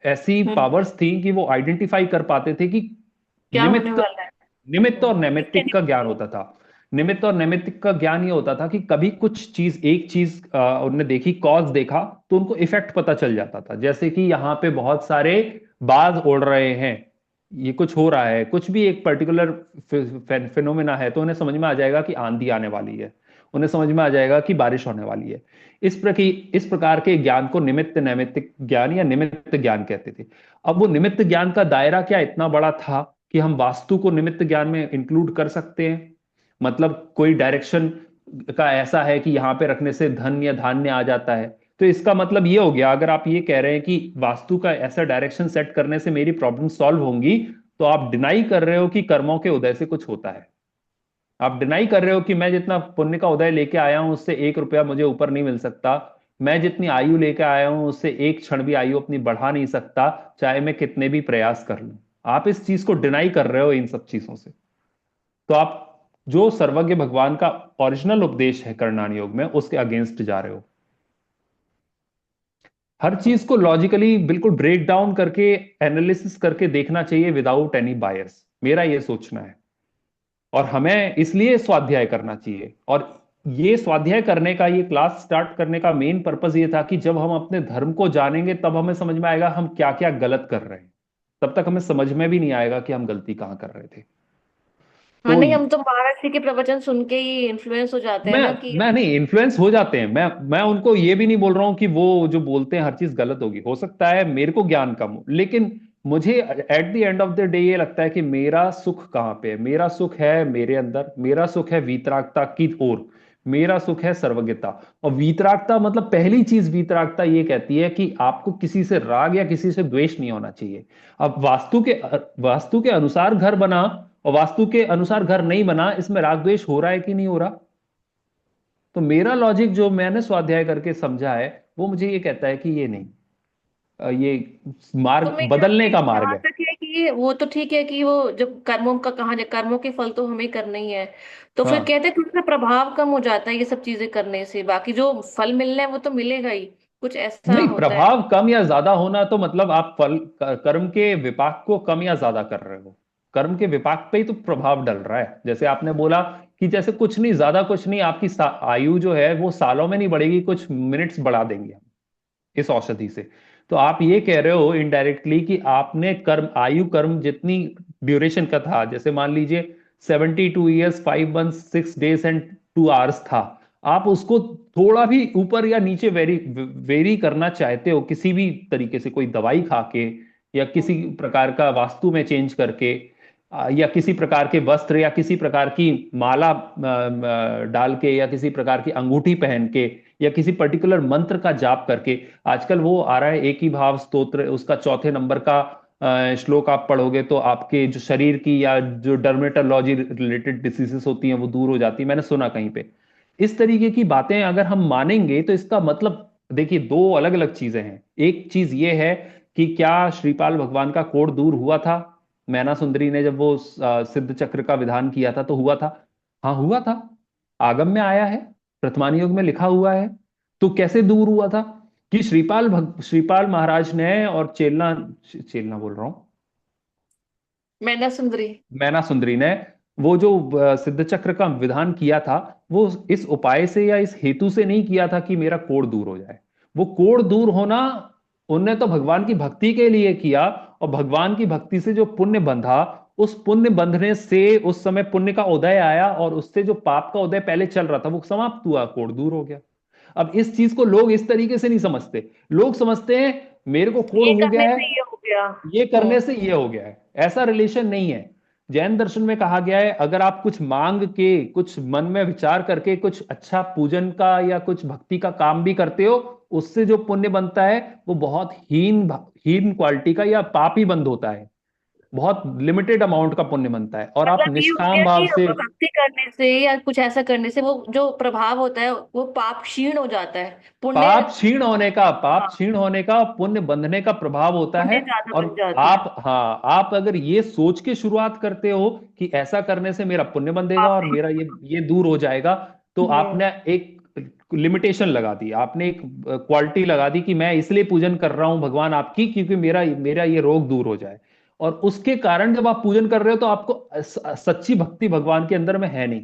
ऐसी हम्म। पावर्स थी कि वो आइडेंटिफाई कर पाते थे कि क्या होने निमित्त, वाला है। निमित्त और नित्य नैमित्तिक का ज्ञान नित्य। होता था। निमित्त और नैमित्तिक का ज्ञान ये होता था कि कभी कुछ चीज, एक चीज उन्होंने देखी, कॉज देखा, तो उनको इफेक्ट पता चल जाता था। जैसे कि यहाँ पे बहुत सारे बाज उड़ रहे हैं, ये कुछ हो रहा है, कुछ भी एक पर्टिकुलर फिनोमेना है, तो उन्हें समझ में आ जाएगा कि आंधी आने वाली है, उन्हें समझ में आ जाएगा कि बारिश होने वाली है। इस प्रकार के ज्ञान को निमित्त नैमित्तिक ज्ञान या निमित्त ज्ञान कहते थे। अब वो निमित्त ज्ञान का दायरा क्या इतना बड़ा था कि हम वास्तु को निमित्त ज्ञान में इंक्लूड कर सकते हैं। मतलब कोई डायरेक्शन का ऐसा है कि यहां पे रखने से धन या धान्य आ जाता है, तो इसका मतलब ये हो गया, अगर आप ये कह रहे हैं कि वास्तु का ऐसा डायरेक्शन सेट करने से मेरी प्रॉब्लम सॉल्व होंगी, तो आप डिनाई कर रहे हो कि कर्मों के उदय से कुछ होता है। आप डिनाई कर रहे हो कि मैं जितना पुण्य का उदय लेके आया हूं उससे 1 रुपया मुझे ऊपर नहीं मिल सकता, मैं जितनी आयु लेके आया हूं उससे एक क्षण भी आयु अपनी बढ़ा नहीं सकता, चाहे मैं कितने भी प्रयास कर लूं। आप इस चीज को डिनाई कर रहे हो इन सब चीजों से। तो आप जो सर्वज्ञ भगवान का ओरिजिनल उपदेश है कर्णान योग में, उसके अगेंस्ट जा रहे हो। हर चीज को लॉजिकली बिल्कुल ब्रेक डाउन करके, एनालिसिस करके देखना चाहिए विदाउट एनी बायस, मेरा ये सोचना है। और हमें इसलिए स्वाध्याय करना चाहिए, और ये स्वाध्याय करने का, ये क्लास स्टार्ट करने का मेन पर्पस ये था कि जब हम अपने धर्म को जानेंगे तब हमें समझ में आएगा हम क्या क्या गलत कर रहे हैं। तब तक हमें समझ में भी नहीं आएगा कि हम गलती कहाँ कर रहे थे। हाँ, तो नहीं, हम तो महाराज जी के प्रवचन सुन के ही इन्फ्लुएंस हो जाते हैं मैं ना कि। मैं नहीं, इन्फ्लुएंस हो जाते हैं। मैं उनको ये भी नहीं बोल रहा हूं कि वो जो बोलते हैं हर चीज गलत होगी, हो सकता है मेरे को ज्ञान कम हो, लेकिन मुझे at the end of the day ये लगता है कि मेरा सुख कहाँ पे है। मेरा सुख है मेरे अंदर, मेरा सुख है वीतरागता की ओर, मेरा सुख है सर्वज्ञता। और वीतरागता मतलब पहली चीज, वीतरागता ये कहती है कि आपको किसी से राग या किसी से द्वेष नहीं होना चाहिए। अब वास्तु के अनुसार घर बना और वास्तु के अनुसार घर नहीं बना, इसमें राग द्वेष हो रहा है कि नहीं हो रहा? तो मेरा लॉजिक जो मैंने स्वाध्याय करके समझा है वो मुझे ये कहता है कि ये नहीं, ये तो मार्ग मेरा बदलने भी का मार्ग जहाँ है। तक है कि वो तो ठीक है कि वो जब कर्मों का कहा जाए, कर्मों के फल तो हमें करने ही है, तो फिर हाँ, कहते हैं थोड़ा सा प्रभाव कम हो जाता है ये सब चीजें करने से, बाकी जो फल मिलना है वो तो मिलेगा ही, कुछ ऐसा नहीं, होता है। प्रभाव कम या ज्यादा होना तो मतलब आप कर्म के विपाक को कम या ज्यादा कर रहे हो। कर्म के विपाक पे ही तो प्रभाव डल रहा है। जैसे आपने बोला कि जैसे कुछ नहीं, ज्यादा कुछ नहीं, आपकी आयु जो है वो सालों में नहीं बढ़ेगी, कुछ मिनट्स बढ़ा देंगे हम इस औषधि से। तो आप ये कह रहे हो इनडायरेक्टली कि आपने कर्म, आयु कर्म जितनी ड्यूरेशन का था, जैसे मान लीजिए 72 years 5 months 6 days and 2 hours था, आप उसको थोड़ा भी ऊपर या नीचे वेरी वेरी करना चाहते हो किसी भी तरीके से, कोई दवाई खा के या किसी प्रकार का वास्तु में चेंज करके, या किसी प्रकार के वस्त्र या किसी प्रकार की माला डाल के या किसी प्रकार की अंगूठी पहन के या किसी पर्टिकुलर मंत्र का जाप करके। आजकल वो आ रहा है एक ही भाव स्तोत्र, उसका चौथे नंबर का श्लोक आप पढ़ोगे तो आपके जो शरीर की या जो डर्मेटोलॉजी रिलेटेड डिसीजेस होती हैं वो दूर हो जाती है, मैंने सुना कहीं पे। इस तरीके की बातें अगर हम मानेंगे तो इसका मतलब देखिए, दो अलग अलग चीजें हैं। एक चीज ये है कि क्या श्रीपाल भगवान का कोढ़ दूर हुआ था? मैना सुंदरी ने जब वो सिद्ध चक्र का विधान किया था तो हुआ था। हाँ हुआ था, आगम में आया है, वर्तमान युग में लिखा हुआ है। तो कैसे दूर हुआ था? कि श्रीपाल महाराज ने और चेलना, चेलना बोल रहा हूं, मैना सुंदरी। मैना सुंदरी ने वो जो सिद्ध चक्र का विधान किया था, वो इस उपाय से या इस हेतु से नहीं किया था कि मेरा कोढ़ दूर हो जाए। वो कोढ़ दूर होना उनने तो भगवान की भक्ति के लिए किया, और भगवान की भक्ति से जो पुण्य बंधा, उस पुण्य बंधने से उस समय पुण्य का उदय आया, और उससे जो पाप का उदय पहले चल रहा था वो समाप्त हुआ, कोढ़ दूर हो गया। अब इस चीज को लोग इस तरीके से नहीं समझते। लोग समझते हैं मेरे को कोढ़ ये हो गया करने है, से ये हो गया। ये करने से ये हो गया है। ऐसा रिलेशन नहीं है। जैन दर्शन में कहा गया है अगर आप कुछ मांग के, कुछ मन में विचार करके कुछ अच्छा पूजन का या कुछ भक्ति का काम भी करते हो, उससे जो पुण्य बनता है वो बहुत हीन क्वालिटी का या पाप ही बंद होता है। बहुत लिमिटेड अमाउंट का पुण्य बनता है, और आप मतलब ये हो निष्काम गया भाव कि से, भक्ति करने से या कुछ ऐसा करने से वो जो प्रभाव होता है वो पाप क्षीण हो जाता है, पुण्य। पाप हाँ, क्षीण होने का, पुण्य बंधने का प्रभाव होता है। पुण्य ज्यादा और बन जाते हैं। आप अगर ये सोच के शुरुआत करते हो कि ऐसा करने से मेरा पुण्य बंधेगा पाप और नहीं मेरा होगा। ये दूर हो जाएगा, तो हम्म। आपने एक लिमिटेशन लगा दी, आपने एक क्वालिटी लगा दी कि मैं इसलिए पूजन कर रहा हूं भगवान आपकी क्योंकि मेरा मेरा ये रोग दूर हो जाए। और उसके कारण जब आप पूजन कर रहे हो तो आपको सच्ची भक्ति भगवान के अंदर में है नहीं।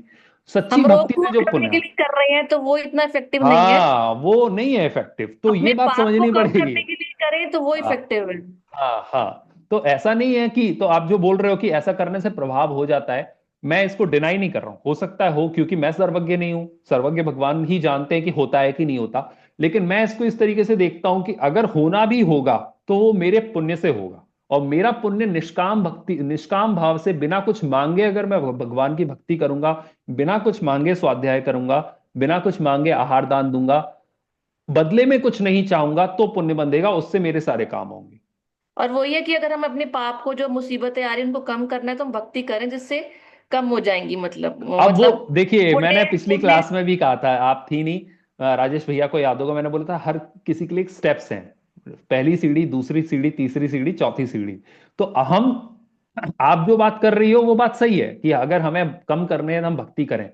सच्ची हम रोग भक्ति से दूर जो करने पुण्य, के लिए कर रहे हैं तो वो इतना इफेक्टिव नहीं है। हाँ वो नहीं है इफेक्टिव, तो अपने ये बात पाप को समझनी कम पड़ेगी। करने के लिए करें तो वो हाँ, इफेक्टिव है। हाँ, हाँ। तो ऐसा नहीं है कि, तो आप जो बोल रहे हो कि ऐसा करने से प्रभाव हो जाता है, मैं इसको डिनाई नहीं कर रहा हूं, हो सकता है हो, क्योंकि मैं सर्वज्ञ नहीं हूं, सर्वज्ञ भगवान ही जानते हैं कि होता है कि नहीं होता। लेकिन मैं इसको इस तरीके से देखता हूं कि अगर होना भी होगा तो वो मेरे पुण्य से होगा। और मेरा पुण्य निष्काम भक्ति, निष्काम भाव से बिना कुछ मांगे अगर मैं भगवान की भक्ति करूंगा, बिना कुछ मांगे स्वाध्याय करूंगा, बिना कुछ मांगे आहार दान दूंगा, बदले में कुछ नहीं चाहूंगा, तो पुण्य बंधेगा, उससे मेरे सारे काम होंगे। और वो ये कि अगर हम अपने पाप को, जो मुसीबतें आ रही हैं उनको कम करना है तो हम भक्ति करें जिससे कम हो जाएंगी, मतलब अब वो मतलब देखिए, मैंने पुण्य पिछली पुण्य। क्लास में भी कहा था, आप थी नहीं, राजेश भैया को याद होगा, मैंने बोला था हर किसी के लिए स्टेप्स हैं। पहली सीढ़ी, दूसरी सीढ़ी, तीसरी सीढ़ी, चौथी सीढ़ी। तो हम, आप जो बात कर रही हो वो बात सही है कि अगर हमें कम करने हैं तो हम भक्ति करें।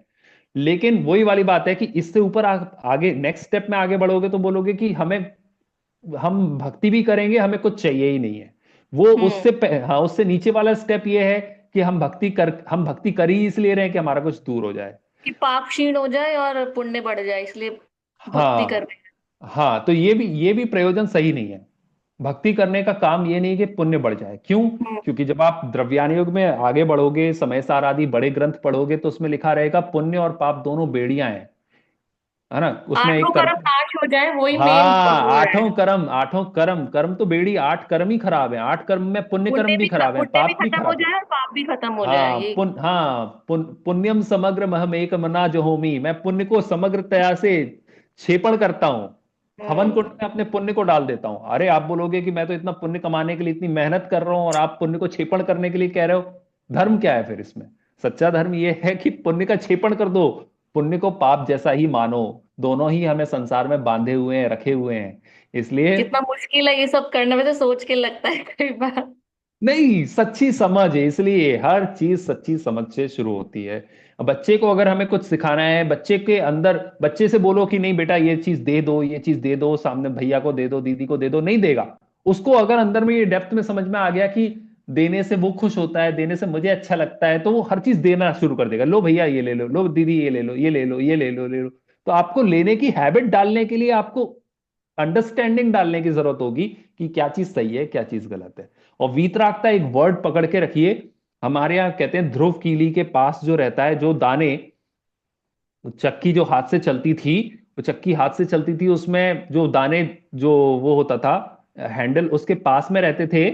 लेकिन वही वाली बात है कि इससे ऊपर आगे नेक्स्ट स्टेप में आगे बढ़ोगे तो बोलोगे कि हमें, हम भक्ति भी करेंगे, हमें कुछ चाहिए ही नहीं है। वो हम्म। उससे हाँ, उससे नीचे वाला स्टेप ये है कि हम भक्ति कर ही इसलिए रहे हैं कि हमारा कुछ दूर हो जाए। कि पाप क्षीण हो जाए और पुण्य बढ़ जाए, इसलिए भक्ति कर हाँ, रहे हैं। हाँ, तो ये भी प्रयोजन सही नहीं है। भक्ति करने का काम ये नहीं है कि पुण्य बढ़ जाए। क्यों? हम्म। क्योंकि जब आप द्रव्यान युग में आगे बढ़ोगे, समय सार आदि बड़े ग्रंथ पढ़ोगे, तो उसमें लिखा रहेगा पुण्य और पाप दोनों बेड़ियां हैं, है ना? उसमें आठों एक कर, कर्म नाश हो जाए, वही मेन हाँ, वो है। आठों कर्म, कर्म तो बेड़ी, 8 कर्म ही खराब है, 8 कर्म में पुण्य कर्म भी खराब है, पुण्य भी पाप भी खत्म हो खराब है। जाए और पाप भी खत्म हो जाए, हाँ ये। पुण्यम समग्र महम एक मना जो होमी, मैं पुण्य को समग्रतया से क्षेपण करता हूँ। हवन कुंड हम्म। में अपने पुण्य को डाल देता हूँ। अरे आप बोलोगे कि मैं तो इतना पुण्य कमाने के लिए इतनी मेहनत कर रहा हूँ और आप पुण्य को क्षेपण करने के लिए कह रहे हो। धर्म क्या है फिर इसमें? सच्चा धर्म ये है कि पुण्य का क्षेपण कर दो, पुण्य को पाप जैसा ही मानो। दोनों ही हमें संसार में बांधे हुए हैं, रखे हुए हैं। इसलिए कितना मुश्किल है ये सब करने में, तो सोच के लगता है कई बार। नहीं, सच्ची समझ है, इसलिए हर चीज सच्ची समझ से शुरू होती है। अब बच्चे को अगर हमें कुछ सिखाना है, बच्चे के अंदर, बच्चे से बोलो कि नहीं बेटा ये चीज दे दो, ये चीज दे दो, सामने भैया को दे दो, दीदी को दे दो, नहीं देगा। उसको अगर अंदर में ये डेप्थ में समझ में आ गया कि देने से वो खुश होता है, देने से मुझे अच्छा लगता है, तो वो हर चीज देना शुरू कर देगा। लो भैया ये ले लो दीदी ये ले लो, ये ले लो, ये ले लो, ले लो। तो आपको लेने की हैबिट डालने के लिए आपको अंडरस्टैंडिंग डालने की जरूरत होगी कि क्या चीज सही है, क्या चीज गलत है। और वीतरागता एक वर्ड पकड़ के रखिए। हमारे यहाँ कहते हैं ध्रुव कीली के पास जो रहता है, जो दाने, चक्की जो हाथ से चलती थी, वो चक्की हाथ से चलती थी, उसमें जो दाने, जो वो होता था हैंडल, उसके पास में रहते थे,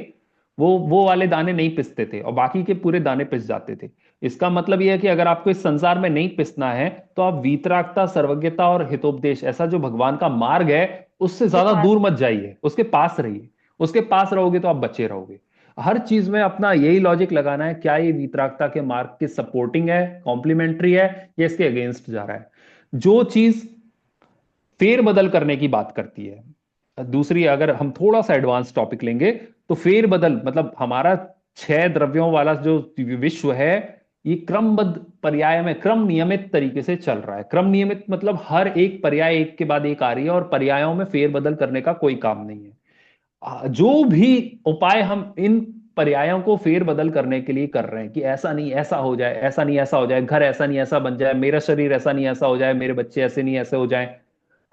वो वाले दाने नहीं पिसते थे और बाकी के पूरे दाने पिस जाते थे। इसका मतलब यह है कि अगर आपको इस संसार में नहीं पिसना है, तो आप वीतरागता, सर्वज्ञता और हितोपदेश, ऐसा जो भगवान का मार्ग है, उससे के ज्यादा पास। दूर मत जाइए, उसके पास रहिए। उसके पास रहोगे तो आप बचे रहोगे। हर चीज में अपना यही लॉजिक लगाना है, क्या ये वीतरागता के मार्ग के सपोर्टिंग है, कॉम्प्लीमेंट्री है, या इसके अगेंस्ट जा रहा है। जो चीज फेरबदल करने की बात करती है, दूसरी अगर हम थोड़ा सा एडवांस टॉपिक लेंगे, तो फेरबदल मतलब हमारा 6 द्रव्यों वाला जो विश्व है, ये क्रमबद्ध पर्याय में, क्रम नियमित तरीके से चल रहा है। क्रम नियमित मतलब हर एक पर्याय एक के बाद एक आ रही है, और पर्यायों में फेरबदल करने का कोई काम नहीं है। जो भी उपाय हम इन पर्यायों को फेर बदल करने के लिए कर रहे हैं कि ऐसा नहीं ऐसा हो जाए, ऐसा नहीं ऐसा हो जाए, घर ऐसा नहीं ऐसा बन जाए, मेरा शरीर ऐसा नहीं ऐसा हो जाए, मेरे बच्चे ऐसे नहीं ऐसे हो जाए,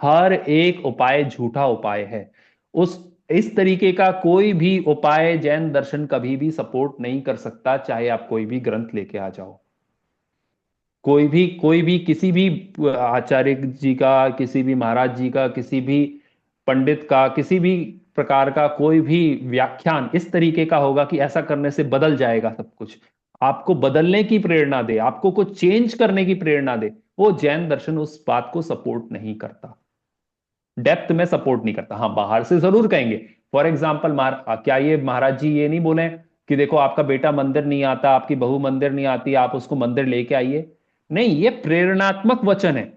हर एक उपाय झूठा उपाय है। उस इस तरीके का कोई भी उपाय जैन दर्शन कभी भी सपोर्ट नहीं कर सकता, चाहे आप कोई भी ग्रंथ लेके आ जाओ। कोई भी किसी भी आचार्य जी का, किसी भी महाराज जी का, किसी भी पंडित का, किसी भी प्रकार का कोई भी व्याख्यान इस तरीके का होगा कि ऐसा करने से बदल जाएगा सब कुछ, आपको बदलने की प्रेरणा दे, आपको कुछ चेंज करने की प्रेरणा दे, वो जैन दर्शन उस बात को सपोर्ट नहीं करता, डेप्थ में सपोर्ट नहीं करता। हाँ, बाहर से जरूर कहेंगे। फॉर एग्जाम्पल क्या ये महाराज जी ये नहीं बोले कि देखो आपका बेटा मंदिर नहीं आता, आपकी बहू मंदिर नहीं आती, आप उसको मंदिर लेके आइए? नहीं, ये प्रेरणात्मक वचन है।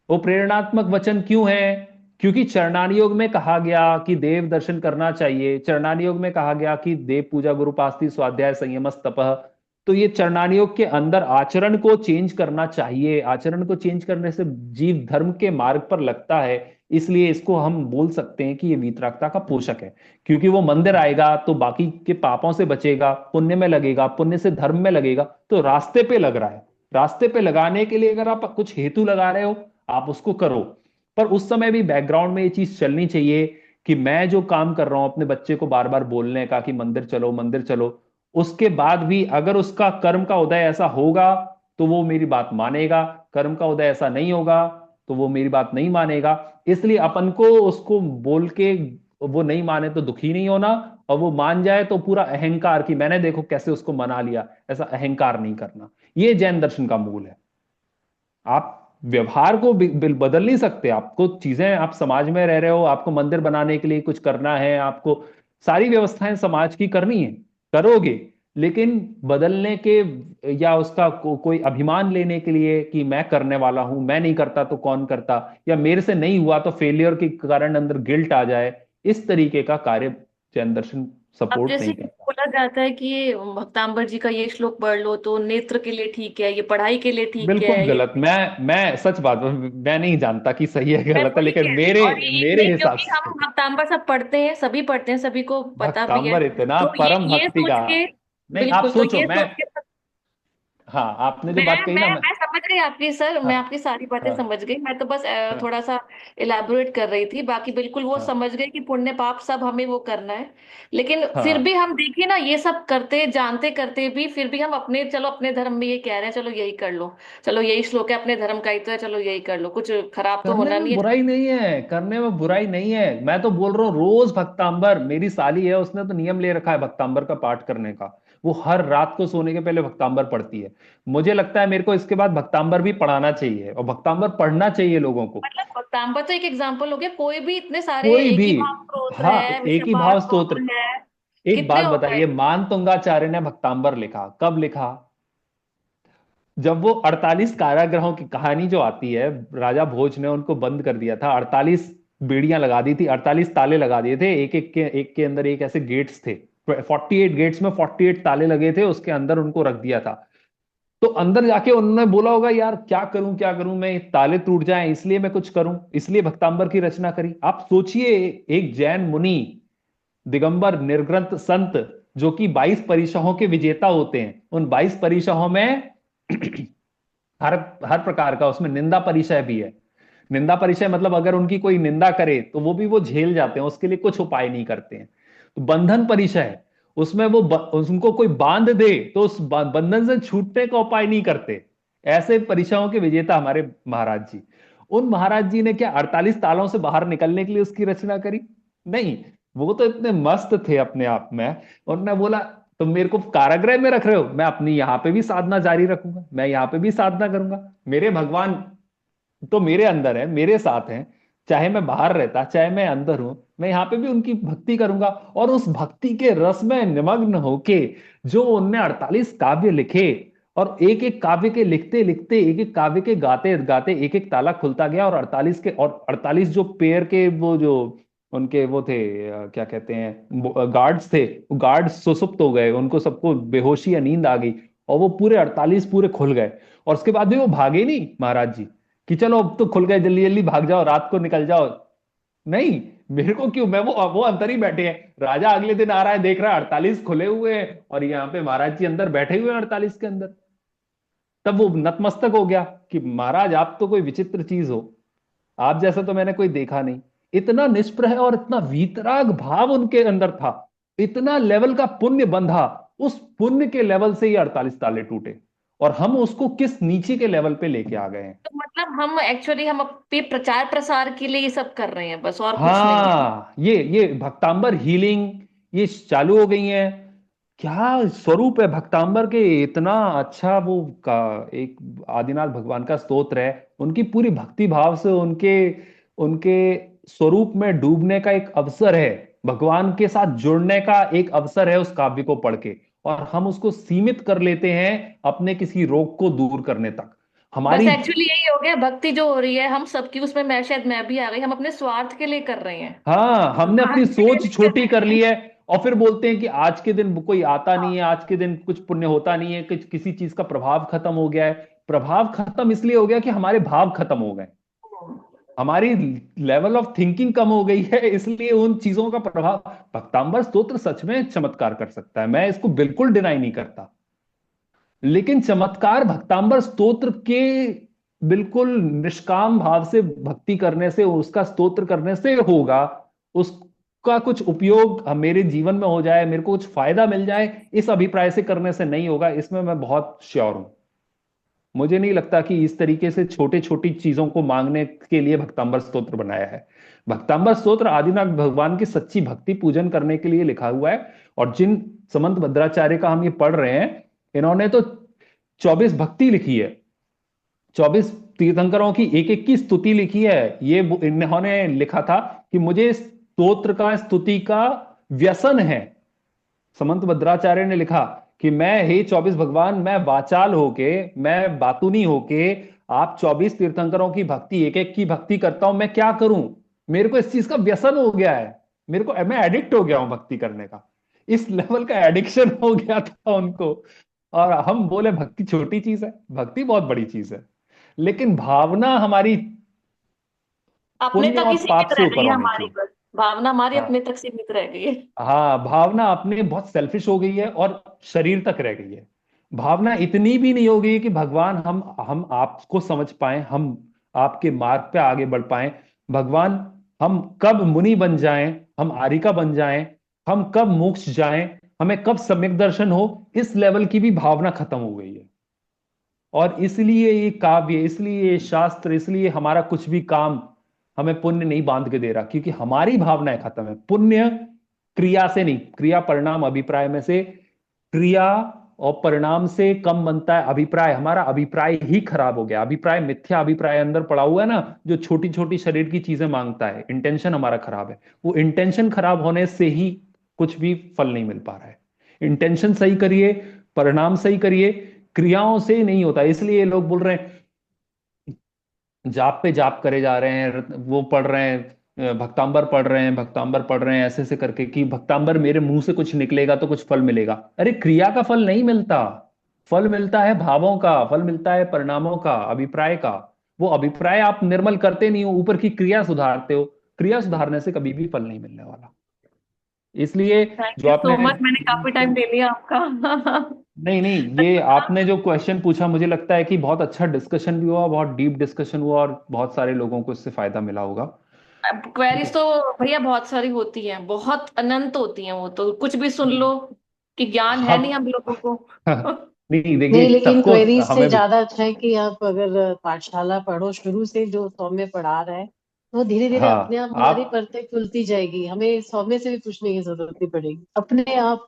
वो प्रेरणात्मक वचन क्यों है? क्योंकि चरणान योग में कहा गया कि देव दर्शन करना चाहिए, चरणान योग में कहा गया कि देव पूजा, गुरुपास्ति, स्वाध्याय, संयम, तपः। तो ये चरणान योग के अंदर आचरण को चेंज करना चाहिए, आचरण को चेंज करने से जीव धर्म के मार्ग पर लगता है। इसलिए इसको हम बोल सकते हैं कि ये वीतरागता का पोषक है। क्योंकि वो मंदिर आएगा तो बाकी के पापों से बचेगा, पुण्य में लगेगा, पुण्य से धर्म में लगेगा, तो रास्ते पे लग रहा है। रास्ते पे लगाने के लिए अगर आप कुछ हेतु लगा रहे हो, आप उसको करो। पर उस समय भी बैकग्राउंड में ये चीज चलनी चाहिए कि मैं जो काम कर रहा हूं अपने बच्चे को बार बार बोलने का कि मंदिर चलो मंदिर चलो, उसके बाद भी अगर उसका कर्म का उदय ऐसा होगा तो वो मेरी बात मानेगा, कर्म का उदय ऐसा नहीं होगा तो वो मेरी बात नहीं मानेगा। इसलिए अपन को उसको बोल के, वो नहीं माने तो दुखी नहीं होना, और वो मान जाए तो पूरा अहंकार कि मैंने देखो कैसे उसको मना लिया, ऐसा अहंकार नहीं करना। ये जैन दर्शन का मूल है। आप व्यवहार को बदल नहीं सकते, आपको चीजें, आप समाज में रह रहे हो, आपको मंदिर बनाने के लिए कुछ करना है, आपको सारी व्यवस्थाएं समाज की करनी है, करोगे। लेकिन बदलने के या उसका कोई अभिमान लेने के लिए कि मैं करने वाला हूं, मैं नहीं करता तो कौन करता, या मेरे से नहीं हुआ तो फेलियर के कारण अंदर गिल्ट आ जाए, इस तरीके का कार्य जैन दर्शन अब सपोर्ट जैसे नहीं कि करता। बोला जाता है कि ये भक्तांबर जी का ये श्लोक पढ़ लो तो नेत्र के लिए ठीक है, ये पढ़ाई के लिए ठीक बिल्कुल है, ये। गलत। मैं सच बात, मैं नहीं जानता कि सही है मैं गलत है, वही लेकिन कह रही मेरे हूँ, और मेरे ये हिसाब क्योंकि हम से भक्तांबर सब पढ़ते हैं, सभी को पता भी है। भक्तांबर इतना तो परम ये भक्ति सोच का। के, नहीं, आप बिल्कुल, तो सोचो, ये मैं, सोच के हाँ आपने जो मैं बात कही ना, मैं मैं, मैं समझ गई आपकी सर, मैं हाँ आपकी सारी बातें हाँ समझ गई। मैं तो बस हाँ थोड़ा सा इलाबोरेट कर रही थी, बाकी बिल्कुल वो हाँ समझ गए कि पुण्य पाप सब हमें वो करना है। लेकिन फिर भी हाँ। हम देखिए ना, ये सब करते जानते करते भी फिर भी हम अपने, चलो अपने धर्म में ये कह रहे हैं, चलो यही कर लो, चलो यही श्लोक है अपने धर्म का ही तो है, चलो यही कर लो, कुछ खराब तो करने होना में नहीं है। बुराई नहीं है, करने में बुराई नहीं है। मैं तो बोल रहा हूँ रोज भक्तांबर, मेरी साली है उसने तो नियम ले रखा है भक्तांबर का पाठ करने का। वो हर रात को सोने के पहले भक्तांबर पढ़ती है। मुझे लगता है मेरे को इसके बाद भक्तांबर भी पढ़ाना चाहिए और भक्तांबर पढ़ना चाहिए लोगों को। मतलब तांबा तो एक एग्जाम्पल हो गया, कोई भी इतने सारे कोई एक भी। ही भाव स्तोत्र हाँ, है, एक ही भाव विषपात स्तोत्र। दोष है, एक कितने बात हो गए। बताइए, मान तुंगाचार्य ने भक्तांबर लिखा कब लिखा? जब वो 48 कारागृहों की कहानी जो आती है, राजा भोज ने उनको बंद कर दिया था, 48 बेड़ियां लगा दी थी, 48 ताले लगा दिए थे, एक के अंदर एक ऐसे गेट्स थे। 48 गेट्स में 48 ताले लगे थे, उसके अंदर उनको रख दिया था। तो अंदर जाके उन्होंने बोला होगा यार क्या करूं मैं, ताले टूट जाएं इसलिए मैं कुछ करूं, इसलिए भक्तांबर की रचना करी। आप सोचिए, एक जैन मुनि, दिगंबर निर्ग्रंथ संत, जो कि 22 परीक्षाओं के विजेता होते हैं, उन 22 परीक्षाओं में हर हर प्रकार का उसमें निंदा परिचय भी है। निंदा परिचय मतलब अगर उनकी कोई निंदा करे तो वो भी वो झेल जाते हैं, उसके लिए कुछ उपाय नहीं करते हैं। तो बंधन परिचय है, उसमें वो उनको कोई बांध दे तो उस बंधन से छूटने का उपाय नहीं करते। ऐसे परिचयों के विजेता हमारे महाराज जी। उन महाराज जी ने क्या 48 तालों से बाहर निकलने के लिए उसकी रचना करी? नहीं। वो तो इतने मस्त थे अपने आप में, उन्होंने बोला तुम मेरे को कारागृह में रख रहे हो, मैं अपनी यहाँ पे भी साधना जारी रखूंगा, मैं यहाँ पे भी साधना करूंगा। मेरे भगवान तो मेरे अंदर है, मेरे साथ हैं। चाहे मैं बाहर रहता, चाहे मैं अंदर हूं, मैं यहाँ पे भी उनकी भक्ति करूंगा। और उस भक्ति के रस में निमग्न होके जो उनने 48 काव्य लिखे, और एक एक काव्य के लिखते लिखते, एक एक काव्य के गाते गाते एक एक ताला खुलता गया, और 48 के, और 48 जो पेड़ के वो जो उनके वो थे, क्या कहते हैं, गार्ड्स थे, गार्ड्स सुसुप्त हो गए, उनको सबको बेहोशी या नींद आ गई, और वो पूरे 48 पूरे खुल गए। और उसके बाद भी वो भागे नहीं महाराज जी कि चलो अब तो खुल गए, जल्दी जल्दी भाग जाओ, रात को निकल जाओ। नहीं, मेरे को क्यों, मैं वो अंदर ही बैठे हैं, राजा अगले दिन आ रहा है देख रहा है 48 खुले हुए हैं, और यहाँ पे महाराज जी अंदर बैठे हुए हैं 48 के अंदर। तब वो नतमस्तक हो गया कि महाराज आप तो कोई विचित्र चीज हो, आप जैसा तो मैंने कोई देखा नहीं। इतना निष्प्रह और इतना वीतराग भाव उनके अंदर था, इतना लेवल का पुण्य बंधा, उस पुण्य के लेवल से ही 48 ताले टूटे, और हम उसको किस नीचे के लेवल पे लेके आ गए हैं। तो मतलब हम एक्चुअली हम अपने प्रचार प्रसार के लिए ये सब कर रहे हैं बस, और कुछ नहीं है। हाँ, ये भक्तांबर हीलिंग ये चालू हो गई है। क्या स्वरूप है भक्तांबर के, इतना अच्छा वो का एक आदिनाथ भगवान का स्तोत्र है, उनकी पूरी भक्ति भाव से उनके उनके स्वरूप में डूबने का एक अवसर है, भगवान के साथ जुड़ने का एक अवसर है उस काव्य को पढ़ के। और हम उसको सीमित कर लेते हैं अपने किसी रोग को दूर करने तक। बस हमारी, एक्चुअली यही हो गया, भक्ति जो हो रही है हम सबकी उसमें, मैं शायद मैं भी आ गई, हम अपने स्वार्थ के लिए कर रहे हैं, हाँ, हमने अपनी भगवान के लिए सोच नहीं कर छोटी कर रहे ली हैं। है। और फिर बोलते हैं कि आज के दिन कोई आता नहीं हाँ। है, आज के दिन कुछ पुण्य होता नहीं है, किसी चीज का प्रभाव खत्म हो गया है। प्रभाव खत्म इसलिए हो गया कि हमारे भाव खत्म हो गए, हमारी लेवल ऑफ थिंकिंग कम हो गई है, इसलिए उन चीजों का प्रभाव। भक्तांबर स्तोत्र सच में चमत्कार कर सकता है, मैं इसको बिल्कुल डिनाई नहीं करता। लेकिन चमत्कार भक्तांबर स्तोत्र के बिल्कुल निष्काम भाव से भक्ति करने से, उसका स्तोत्र करने से होगा। उसका कुछ उपयोग मेरे जीवन में हो जाए, मेरे को कुछ फायदा मिल जाए, इस अभिप्राय से करने से नहीं होगा, इसमें मैं बहुत श्योर हूं। मुझे नहीं लगता कि इस तरीके से छोटे छोटी चीजों को मांगने के लिए भक्तांबर स्तोत्र बनाया है। भक्तांबर स्तोत्र आदिनाथ भगवान की सच्ची भक्ति पूजन करने के लिए लिखा हुआ है। और जिन समंत भद्राचार्य का हम ये पढ़ रहे हैं, इन्होंने तो 24 भक्ति लिखी है, 24 तीर्थंकरों की एक एक की स्तुति लिखी है। ये इन्होंने लिखा था कि मुझे स्तोत्र का, स्तुति का व्यसन है। समंत भद्राचार्य ने लिखा कि मैं, हे 24 भगवान, मैं वाचाल होके, मैं बातूनी होके आप 24 तीर्थंकरों की भक्ति, एक एक की भक्ति करता हूं, मैं क्या करूं? मेरे को इस चीज का व्यसन हो गया है, मेरे को, मैं एडिक्ट हो गया हूं भक्ति करने का। इस लेवल का एडिक्शन हो गया था उनको। और हम बोले भक्ति छोटी चीज है, भक्ति बहुत बड़ी चीज है, लेकिन भावना हमारी अपने पुण्य तक और ही पाप सीमित से रह गई ऊपर है होनी हमारी, चाहिए। बस भावना हमारी अपने हाँ तक सीमित रह गई है। हाँ, भावना अपने बहुत सेल्फिश हो गई है और शरीर तक रह गई है। भावना इतनी भी नहीं होगी कि भगवान हम आपको समझ पाए, हम आपके मार्ग पे आगे बढ़ पाए। भगवान हम कब मुनि बन जाएं, हम आरिका बन जाएं, हम कब मोक्ष जाएं, हमें कब सम्यक दर्शन हो, इस लेवल की भी भावना खत्म हो गई है। और इसलिए ये काव्य, इसलिए ये शास्त्र, इसलिए हमारा कुछ भी काम हमें पुण्य नहीं बांध के दे रहा, क्योंकि हमारी भावनाएं खत्म है। पुण्य क्रिया से नहीं, क्रिया परिणाम अभिप्राय में से, क्रिया और परिणाम से कम बनता है अभिप्राय। हमारा अभिप्राय ही खराब हो गया, अभिप्राय मिथ्या अभिप्राय अंदर पड़ा हुआ है ना, जो छोटी छोटी शरीर की चीजें मांगता है। इंटेंशन हमारा खराब है, वो इंटेंशन खराब होने से ही कुछ भी फल नहीं मिल पा रहा है। इंटेंशन सही करिए, परिणाम सही करिए, क्रियाओं से नहीं होता। इसलिए लोग बोल रहे हैं जाप पे जाप करे जा रहे हैं, वो पढ़ रहे हैं, भक्तांबर पढ़ रहे हैं, भक्तांबर पढ़ रहे हैं, ऐसे ऐसे करके कि भक्तांबर मेरे मुंह से कुछ निकलेगा तो कुछ फल मिलेगा। अरे क्रिया का फल नहीं मिलता, फल मिलता है भावों का, फल मिलता है परिणामों का, अभिप्राय का। वो अभिप्राय आप निर्मल करते नहीं हो, ऊपर की क्रिया सुधारते हो। क्रिया सुधारने से कभी भी फल नहीं मिलने वाला। इसलिए थैंक जो यू आपने, सो मच, मैंने काफी टाइम ले लिया आपका। नहीं नहीं, ये आपने जो क्वेश्चन पूछा, मुझे लगता है कि बहुत अच्छा डिस्कशन भी हुआ, बहुत डीप डिस्कशन हुआ, और बहुत सारे लोगों को इससे फायदा मिला होगा। ठीक क्वेरीज है। तो भैया बहुत सारी होती हैं, बहुत अनंत होती हैं, वो तो कुछ भी सुन लो कि ज्ञान है नहीं हम हम लोगों को। नहीं नहीं, देखिए, लेकिन सबको क्वेरीज से हमें भी, ज्यादा अच्छा है कि आप अगर पाठशाला पढ़ो शुरू से, जो सौम्य पढ़ा रहा है, तो धीरे धीरे अपने हाँ आप हमारी आप, परतें खुलती जाएगी, हमें सौम्य से भी पूछने की जरूरत नहीं पड़ेगी, अपने आप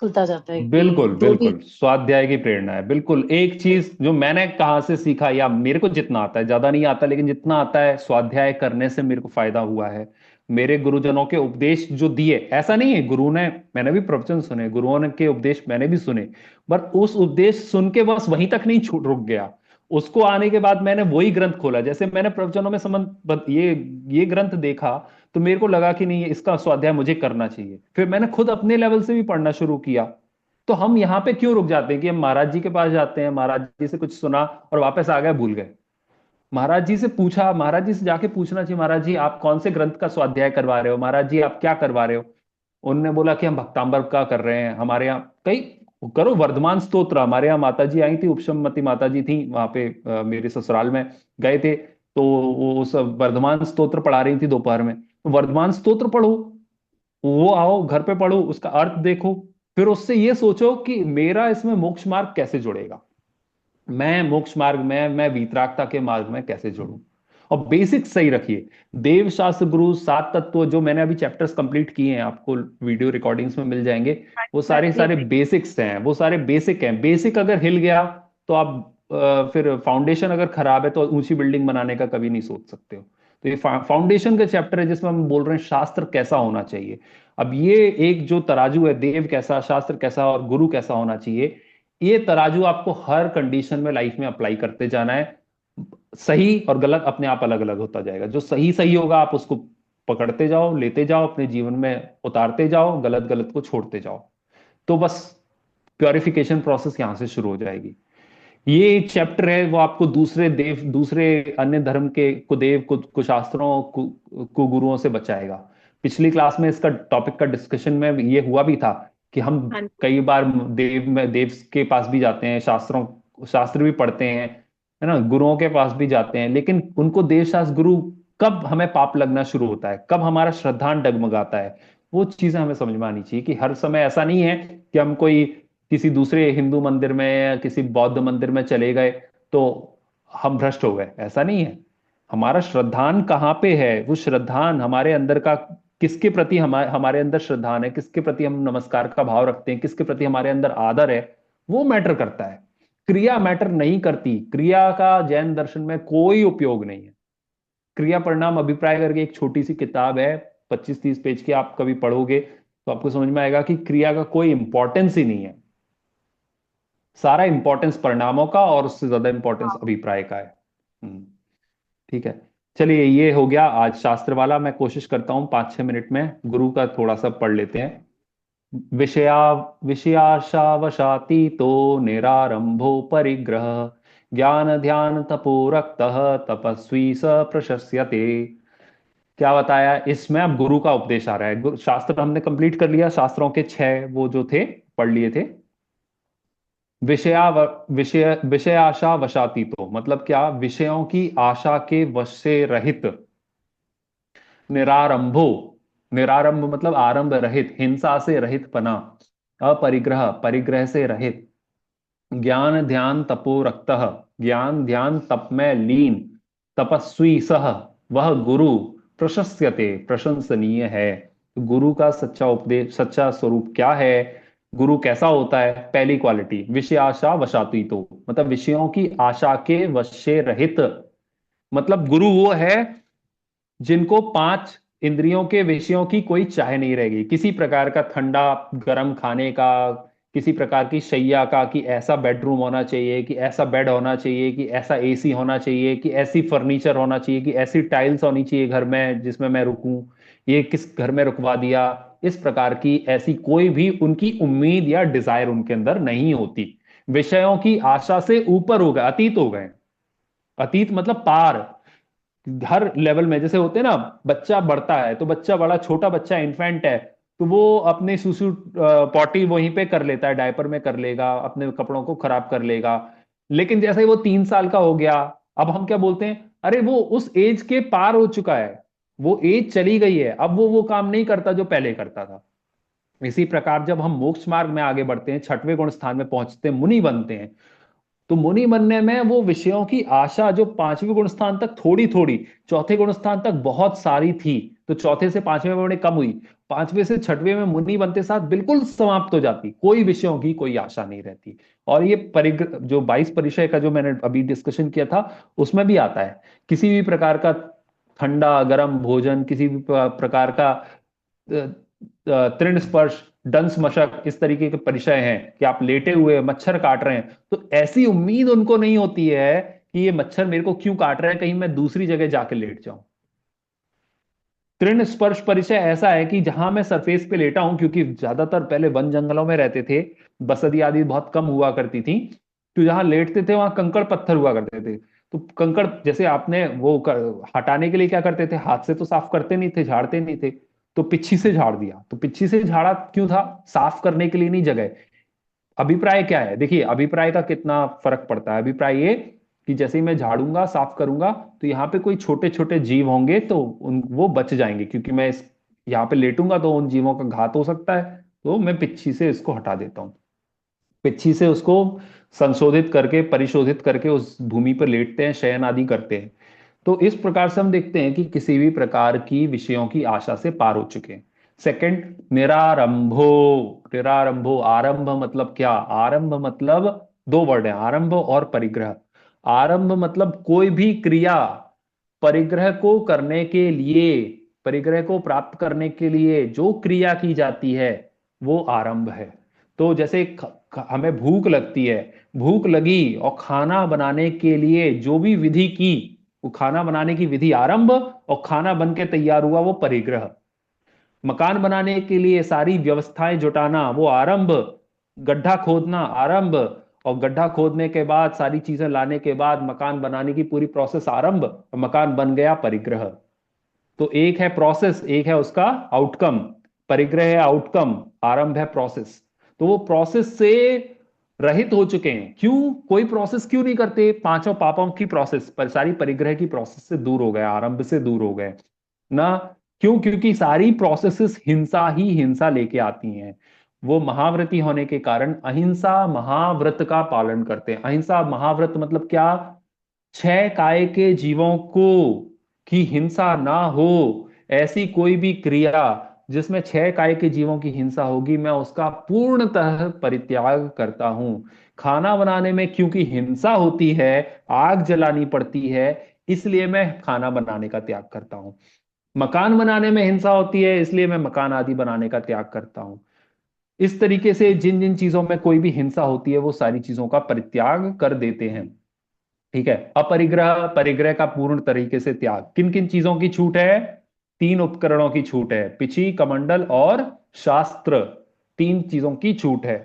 खुलता जाता है कि बिल्कुल जो भी। बिल्कुल स्वाध्याय की प्रेरणा है। बिल्कुल एक चीज जो मैंने कहाँ से सीखा, या मेरे को जितना आता है, ज्यादा नहीं आता, लेकिन जितना आता है, स्वाध्याय करने से मेरे को फायदा हुआ है। मेरे गुरुजनों के उपदेश जो दिए, ऐसा नहीं है गुरु ने, मैंने भी प्रवचन सुने, गुरुओं ने के उपदेश मैंने भी सुने, बट उस उपदेश सुन के बस वहीं तक नहीं छूट रुक गया। उसको आने के बाद मैंने वही ग्रंथ खोला। जैसे मैंने प्रवचनों में ये ग्रंथ देखा, तो मेरे को लगा कि नहीं, इसका स्वाध्याय मुझे करना चाहिए। फिर मैंने खुद अपने लेवल से भी पढ़ना शुरू किया। तो हम यहाँ पे क्यों रुक जाते हैं कि हम महाराज जी के पास जाते हैं, महाराज जी से कुछ सुना और वापस आ गए, भूल गए। महाराज जी से पूछा, महाराज जी से जाके पूछना चाहिए, महाराज जी आप कौन से ग्रंथ का स्वाध्याय करवा रहे हो, महाराज जी आप क्या करवा रहे हो। उनने बोला कि हम भक्तांबर का कर रहे हैं, हमारे यहाँ कई, करो वर्धमान स्तोत्र। हमारे यहाँ माता जी आई थी, उपशममती माता जी थी वहां पे, मेरे ससुराल में गए थे, तो वो उस वर्धमान स्तोत्र पढ़ा रही थी दोपहर में। तो वर्धमान स्तोत्र पढ़ो, वो आओ घर पे पढ़ो, उसका अर्थ देखो, फिर उससे ये सोचो कि मेरा इसमें मोक्ष मार्ग कैसे जुड़ेगा, मैं मोक्ष मार्ग में, मैं वीतरागता के मार्ग में कैसे जुड़ूं। और बेसिक सही रखिए। देव शास्त्र गुरु सात तत्व, जो मैंने अभी चैप्टर्स कंप्लीट किए हैं, आपको वीडियो रिकॉर्डिंग्स में मिल जाएंगे। वो सारे जी सारे जी। बेसिक्स हैं, वो सारे बेसिक हैं। बेसिक अगर हिल गया तो आप फिर फाउंडेशन अगर खराब है तो ऊंची बिल्डिंग बनाने का कभी नहीं सोच सकते हो। तो ये फाउंडेशन का चैप्टर है, जिसमें हम बोल रहे हैं शास्त्र कैसा होना चाहिए। अब ये एक जो तराजू है, देव कैसा, शास्त्र कैसा और गुरु कैसा होना चाहिए, ये तराजू आपको हर कंडीशन में लाइफ में अप्लाई करते जाना है। सही और गलत अपने आप अलग अलग होता जाएगा। जो सही सही होगा आप उसको पकड़ते जाओ, लेते जाओ, अपने जीवन में उतारते जाओ, गलत गलत को छोड़ते जाओ। तो बस प्योरिफिकेशन प्रोसेस यहां से शुरू हो जाएगी। ये एक चैप्टर है, वो आपको दूसरे देव, दूसरे अन्य धर्म के कुदेव कुशास्त्रों कुगुरुओं से बचाएगा। पिछली क्लास में इसका टॉपिक का डिस्कशन में ये हुआ भी था कि हम हाँ जी। कई बार देव में, देव के पास भी जाते हैं, शास्त्रों, शास्त्र भी पढ़ते हैं, है ना, गुरुओं के पास भी जाते हैं, लेकिन उनको देव शास्त्र गुरु, कब हमें पाप लगना शुरू होता है, कब हमारा श्रद्धान डगमगाता है, वो चीजें हमें समझ में आनी चाहिए। कि हर समय ऐसा नहीं है कि हम कोई किसी दूसरे हिंदू मंदिर में या किसी बौद्ध मंदिर में चले गए तो हम भ्रष्ट हो गए, ऐसा नहीं है। हमारा श्रद्धान कहाँ पे है, वो श्रद्धान हमारे अंदर का, किसके प्रति हमारे अंदर श्रद्धान है, किसके प्रति हम नमस्कार का भाव रखते हैं, किसके प्रति हमारे अंदर आदर है, वो मैटर करता है। क्रिया मैटर नहीं करती। क्रिया का जैन दर्शन में कोई उपयोग नहीं है। क्रिया परिणाम अभिप्राय करके एक छोटी सी किताब है, 25-30 पेज की, आप कभी पढ़ोगे तो आपको समझ में आएगा कि क्रिया का कोई इंपॉर्टेंस ही नहीं है। सारा इंपॉर्टेंस परिणामों का और उससे ज्यादा इंपॉर्टेंस हाँ। अभिप्राय का है। ठीक है। चलिए, ये हो गया आज शास्त्र वाला। मैं कोशिश करता हूँ 5-6 मिनट में गुरु का थोड़ा सा पढ़ लेते हैं। विषया विषयाशावशातीतो निरारंभो परिग्रह, ज्ञान ध्यान तपो रक्तः, तपस्वी स प्रशस्यते। क्या बताया इसमें? अब गुरु का उपदेश आ रहा है। शास्त्र हमने कंप्लीट कर लिया, शास्त्रों के 6 वो जो थे पढ़ लिए थे। विषय आशा वशातीतो मतलब क्या, विषयों की आशा के वश से रहित। निरारंभो, निरारंभ मतलब आरंभ रहित, हिंसा से रहित पना। अपरिग्रह, परिग्रह से रहित। ज्ञान ध्यान तपो रक्तः, ज्ञान ध्यान तप में लीन। तपस्वी सह, वह गुरु। प्रशस्यते, प्रशंसनीय है। तो गुरु का सच्चा उपदेश, सच्चा स्वरूप क्या है, गुरु कैसा होता है। पहली क्वालिटी, विषय आशा वशातीतो मतलब विषयों की आशा के वश से रहित। मतलब गुरु वो है जिनको पांच इंद्रियों के विषयों की कोई चाह नहीं रहेगी, किसी प्रकार का ठंडा गर्म खाने का, किसी प्रकार की शैया का, कि ऐसा बेडरूम होना चाहिए, कि ऐसा बेड होना चाहिए, कि ऐसा एसी होना चाहिए, कि ऐसी फर्नीचर होना चाहिए, कि ऐसी टाइल्स होनी चाहिए घर में जिसमें मैं रुकूं, ये किस घर में रुकवा दिया। इस प्रकार की ऐसी कोई भी उनकी उम्मीद या डिजायर उनके अंदर नहीं होती। विषयों की आशा से ऊपर हो गए, अतीत हो गए। अतीत मतलब पार। हर लेवल में जैसे होते हैं ना, बच्चा बढ़ता है तो बच्चा, बड़ा छोटा बच्चा इन्फेंट है, तो वो अपने सुसु पॉटी वहीं पे कर लेता है, डायपर में कर लेगा, अपने कपड़ों को खराब कर लेगा। लेकिन जैसे ही वो 3 साल का हो गया, अब हम क्या बोलते हैं, अरे वो उस एज के पार हो चुका है, वो एज चली गई है, अब वो काम नहीं करता जो पहले करता था। इसी प्रकार जब हम मोक्ष मार्ग में आगे बढ़ते हैं, छठवें गुण स्थान में पहुंचते हैं, मुनि बनते हैं, तो मुनि बनने में वो विषयों की आशा जो पांचवें गुण स्थान तक थोड़ी थोड़ी, चौथे गुण स्थान तक बहुत सारी थी, तो चौथे से पांचवें में बड़ी कम हुई, पांचवें से छठवें में मुनि बनते साथ बिल्कुल समाप्त हो जाती, कोई विषयों की कोई आशा नहीं रहती। और ये परिग्रह जो 22 परिचय का जो मैंने अभी डिस्कशन किया था, उसमें भी आता है, किसी भी प्रकार का ठंडा गर्म भोजन, किसी भी प्रकार का तृण स्पर्श, डंस मशक, इस तरीके के परिचय हैं कि आप लेटे हुए मच्छर काट रहे हैं, तो ऐसी उम्मीद उनको नहीं होती है कि ये मच्छर मेरे को क्यों काट रहा है, कहीं मैं दूसरी जगह जाके लेट जाऊं। तृण स्पर्श परिचय ऐसा है कि जहां मैं सरफेस पे लेटा हूं, क्योंकि ज्यादातर पहले वन जंगलों में रहते थे, बसती आदि बहुत कम हुआ करती थी, तो जहां लेटते थे वहां कंकड़ पत्थर हुआ करते थे। तो कंकड़ जैसे आपने हटाने के लिए क्या करते थे, हाथ से तो साफ करते नहीं थे, झाड़ते नहीं थे, तो पिच्छी से झाड़ दिया। तो पिच्छी से झाड़ा क्यों था, साफ करने के लिए नहीं, जगह। अभिप्राय क्या है, देखिए अभिप्राय का कितना फर्क पड़ता है। अभिप्राय ये कि जैसे ही मैं झाड़ूंगा साफ करूंगा, तो यहाँ पे कोई छोटे छोटे जीव होंगे तो उन वो बच जाएंगे, क्योंकि मैं इस यहाँ पे लेटूंगा तो उन जीवों का घात हो सकता है, तो मैं पिच्छी से इसको हटा देता हूँ। पिच्छी से उसको संशोधित करके, परिशोधित करके उस भूमि पर लेटते हैं, शयन आदि करते हैं। तो इस प्रकार से हम देखते हैं कि किसी भी प्रकार की विषयों की आशा से पार हो चुके हैं। सेकंड, निरारंभो। निरारंभो, आरंभ मतलब क्या, आरंभ मतलब दो वर्ड है, आरंभ और परिग्रह। आरंभ मतलब कोई भी क्रिया परिग्रह को करने के लिए, परिग्रह को प्राप्त करने के लिए जो क्रिया की जाती है वो आरंभ है। तो जैसे हमें भूख लगती है, भूख लगी और खाना बनाने के लिए जो भी विधि की, वो खाना बनाने की विधि आरंभ, और खाना बन के तैयार हुआ वो परिग्रह। मकान बनाने के लिए सारी व्यवस्थाएं जुटाना वो आरंभ, गड्ढा खोदना आरंभ, और गड्ढा खोदने के बाद सारी चीजें लाने के बाद मकान बनाने की पूरी प्रोसेस आरंभ, और मकान बन गया परिग्रह। तो एक है प्रोसेस, एक है उसका आउटकम। परिग्रह है आउटकम, आरंभ है प्रोसेस। तो वो प्रोसेस से रहित हो चुके हैं। क्यों, कोई प्रोसेस क्यों नहीं करते, पांचों पापों की प्रोसेस पर, सारी परिग्रह की प्रोसेस से दूर हो गए, आरंभ से दूर हो गए ना। क्यों, क्योंकि सारी प्रोसेसेस हिंसा ही हिंसा लेके आती हैं। वो महाव्रती होने के कारण अहिंसा महाव्रत का पालन करते हैं। अहिंसा महाव्रत मतलब क्या, छह काय के जीवों को की हिंसा ना हो, ऐसी कोई भी क्रिया जिसमें छह काय के जीवों की हिंसा होगी, मैं उसका पूर्णतः परित्याग करता हूं। खाना बनाने में क्योंकि हिंसा होती है, आग जलानी पड़ती है, इसलिए मैं खाना बनाने का त्याग करता हूं। मकान बनाने में हिंसा होती है, इसलिए मैं मकान आदि बनाने का त्याग करता हूं। इस तरीके से जिन जिन चीजों में कोई भी हिंसा होती है, वो सारी चीजों का परित्याग कर देते हैं। ठीक है। अपरिग्रह, परिग्रह का पूर्ण तरीके से त्याग। किन किन चीजों की छूट है, तीन उपकरणों की छूट है, पिछी, कमंडल और शास्त्र। तीन चीजों की छूट है।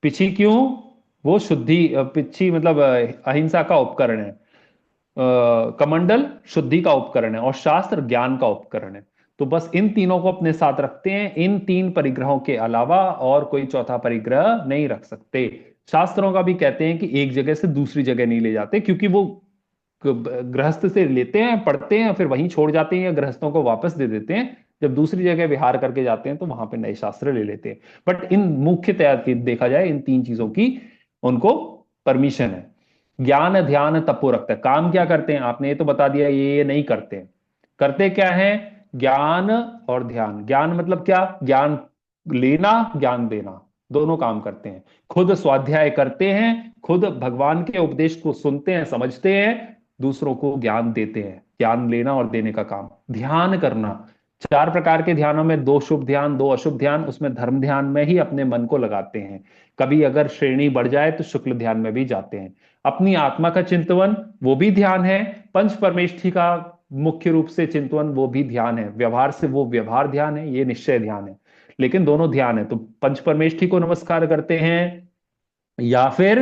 पिछी क्यों, वो शुद्धि, पिछी मतलब अहिंसा का उपकरण है, कमंडल शुद्धि का उपकरण है, और शास्त्र ज्ञान का उपकरण है। तो बस इन तीनों को अपने साथ रखते हैं, इन तीन परिग्रहों के अलावा और कोई चौथा परिग्रह नहीं रख सकते। शास्त्रों का भी कहते हैं कि एक जगह से दूसरी जगह नहीं ले जाते, क्योंकि वो गृहस्थ से लेते हैं, पढ़ते हैं, फिर वहीं छोड़ जाते हैं या गृहस्थों को वापस दे देते हैं। जब दूसरी जगह विहार करके जाते हैं तो वहां पे नए शास्त्र ले लेते हैं। बट इन मुख्यतया देखा जाए इन तीन चीजों की उनको परमिशन है। ज्ञान ध्यान तपो रखता है। काम क्या करते हैं आपने ये तो बता दिया, ये नहीं करते हैं। करते क्या है? ज्ञान और ध्यान। ज्ञान मतलब क्या? ज्ञान लेना, ज्ञान देना, दोनों काम करते हैं। खुद स्वाध्याय करते हैं, खुद भगवान के उपदेश को सुनते हैं, समझते हैं, दूसरों को ज्ञान देते हैं। ज्ञान लेना और देने का काम। ध्यान करना, चार प्रकार के ध्यानों में दो शुभ ध्यान, दो अशुभ ध्यान, उसमें धर्म ध्यान में ही अपने मन को लगाते हैं। कभी अगर श्रेणी बढ़ जाए तो शुक्ल ध्यान में भी जाते हैं। अपनी आत्मा का चिंतवन, वो भी ध्यान है। पंच परमेष्ठी का मुख्य रूप से चिंतवन, वो भी ध्यान है। व्यवहार से वो व्यवहार ध्यान है, ये निश्चय ध्यान है। लेकिन दोनों ध्यान है। तो पंच परमेष्ठी को नमस्कार करते हैं या फिर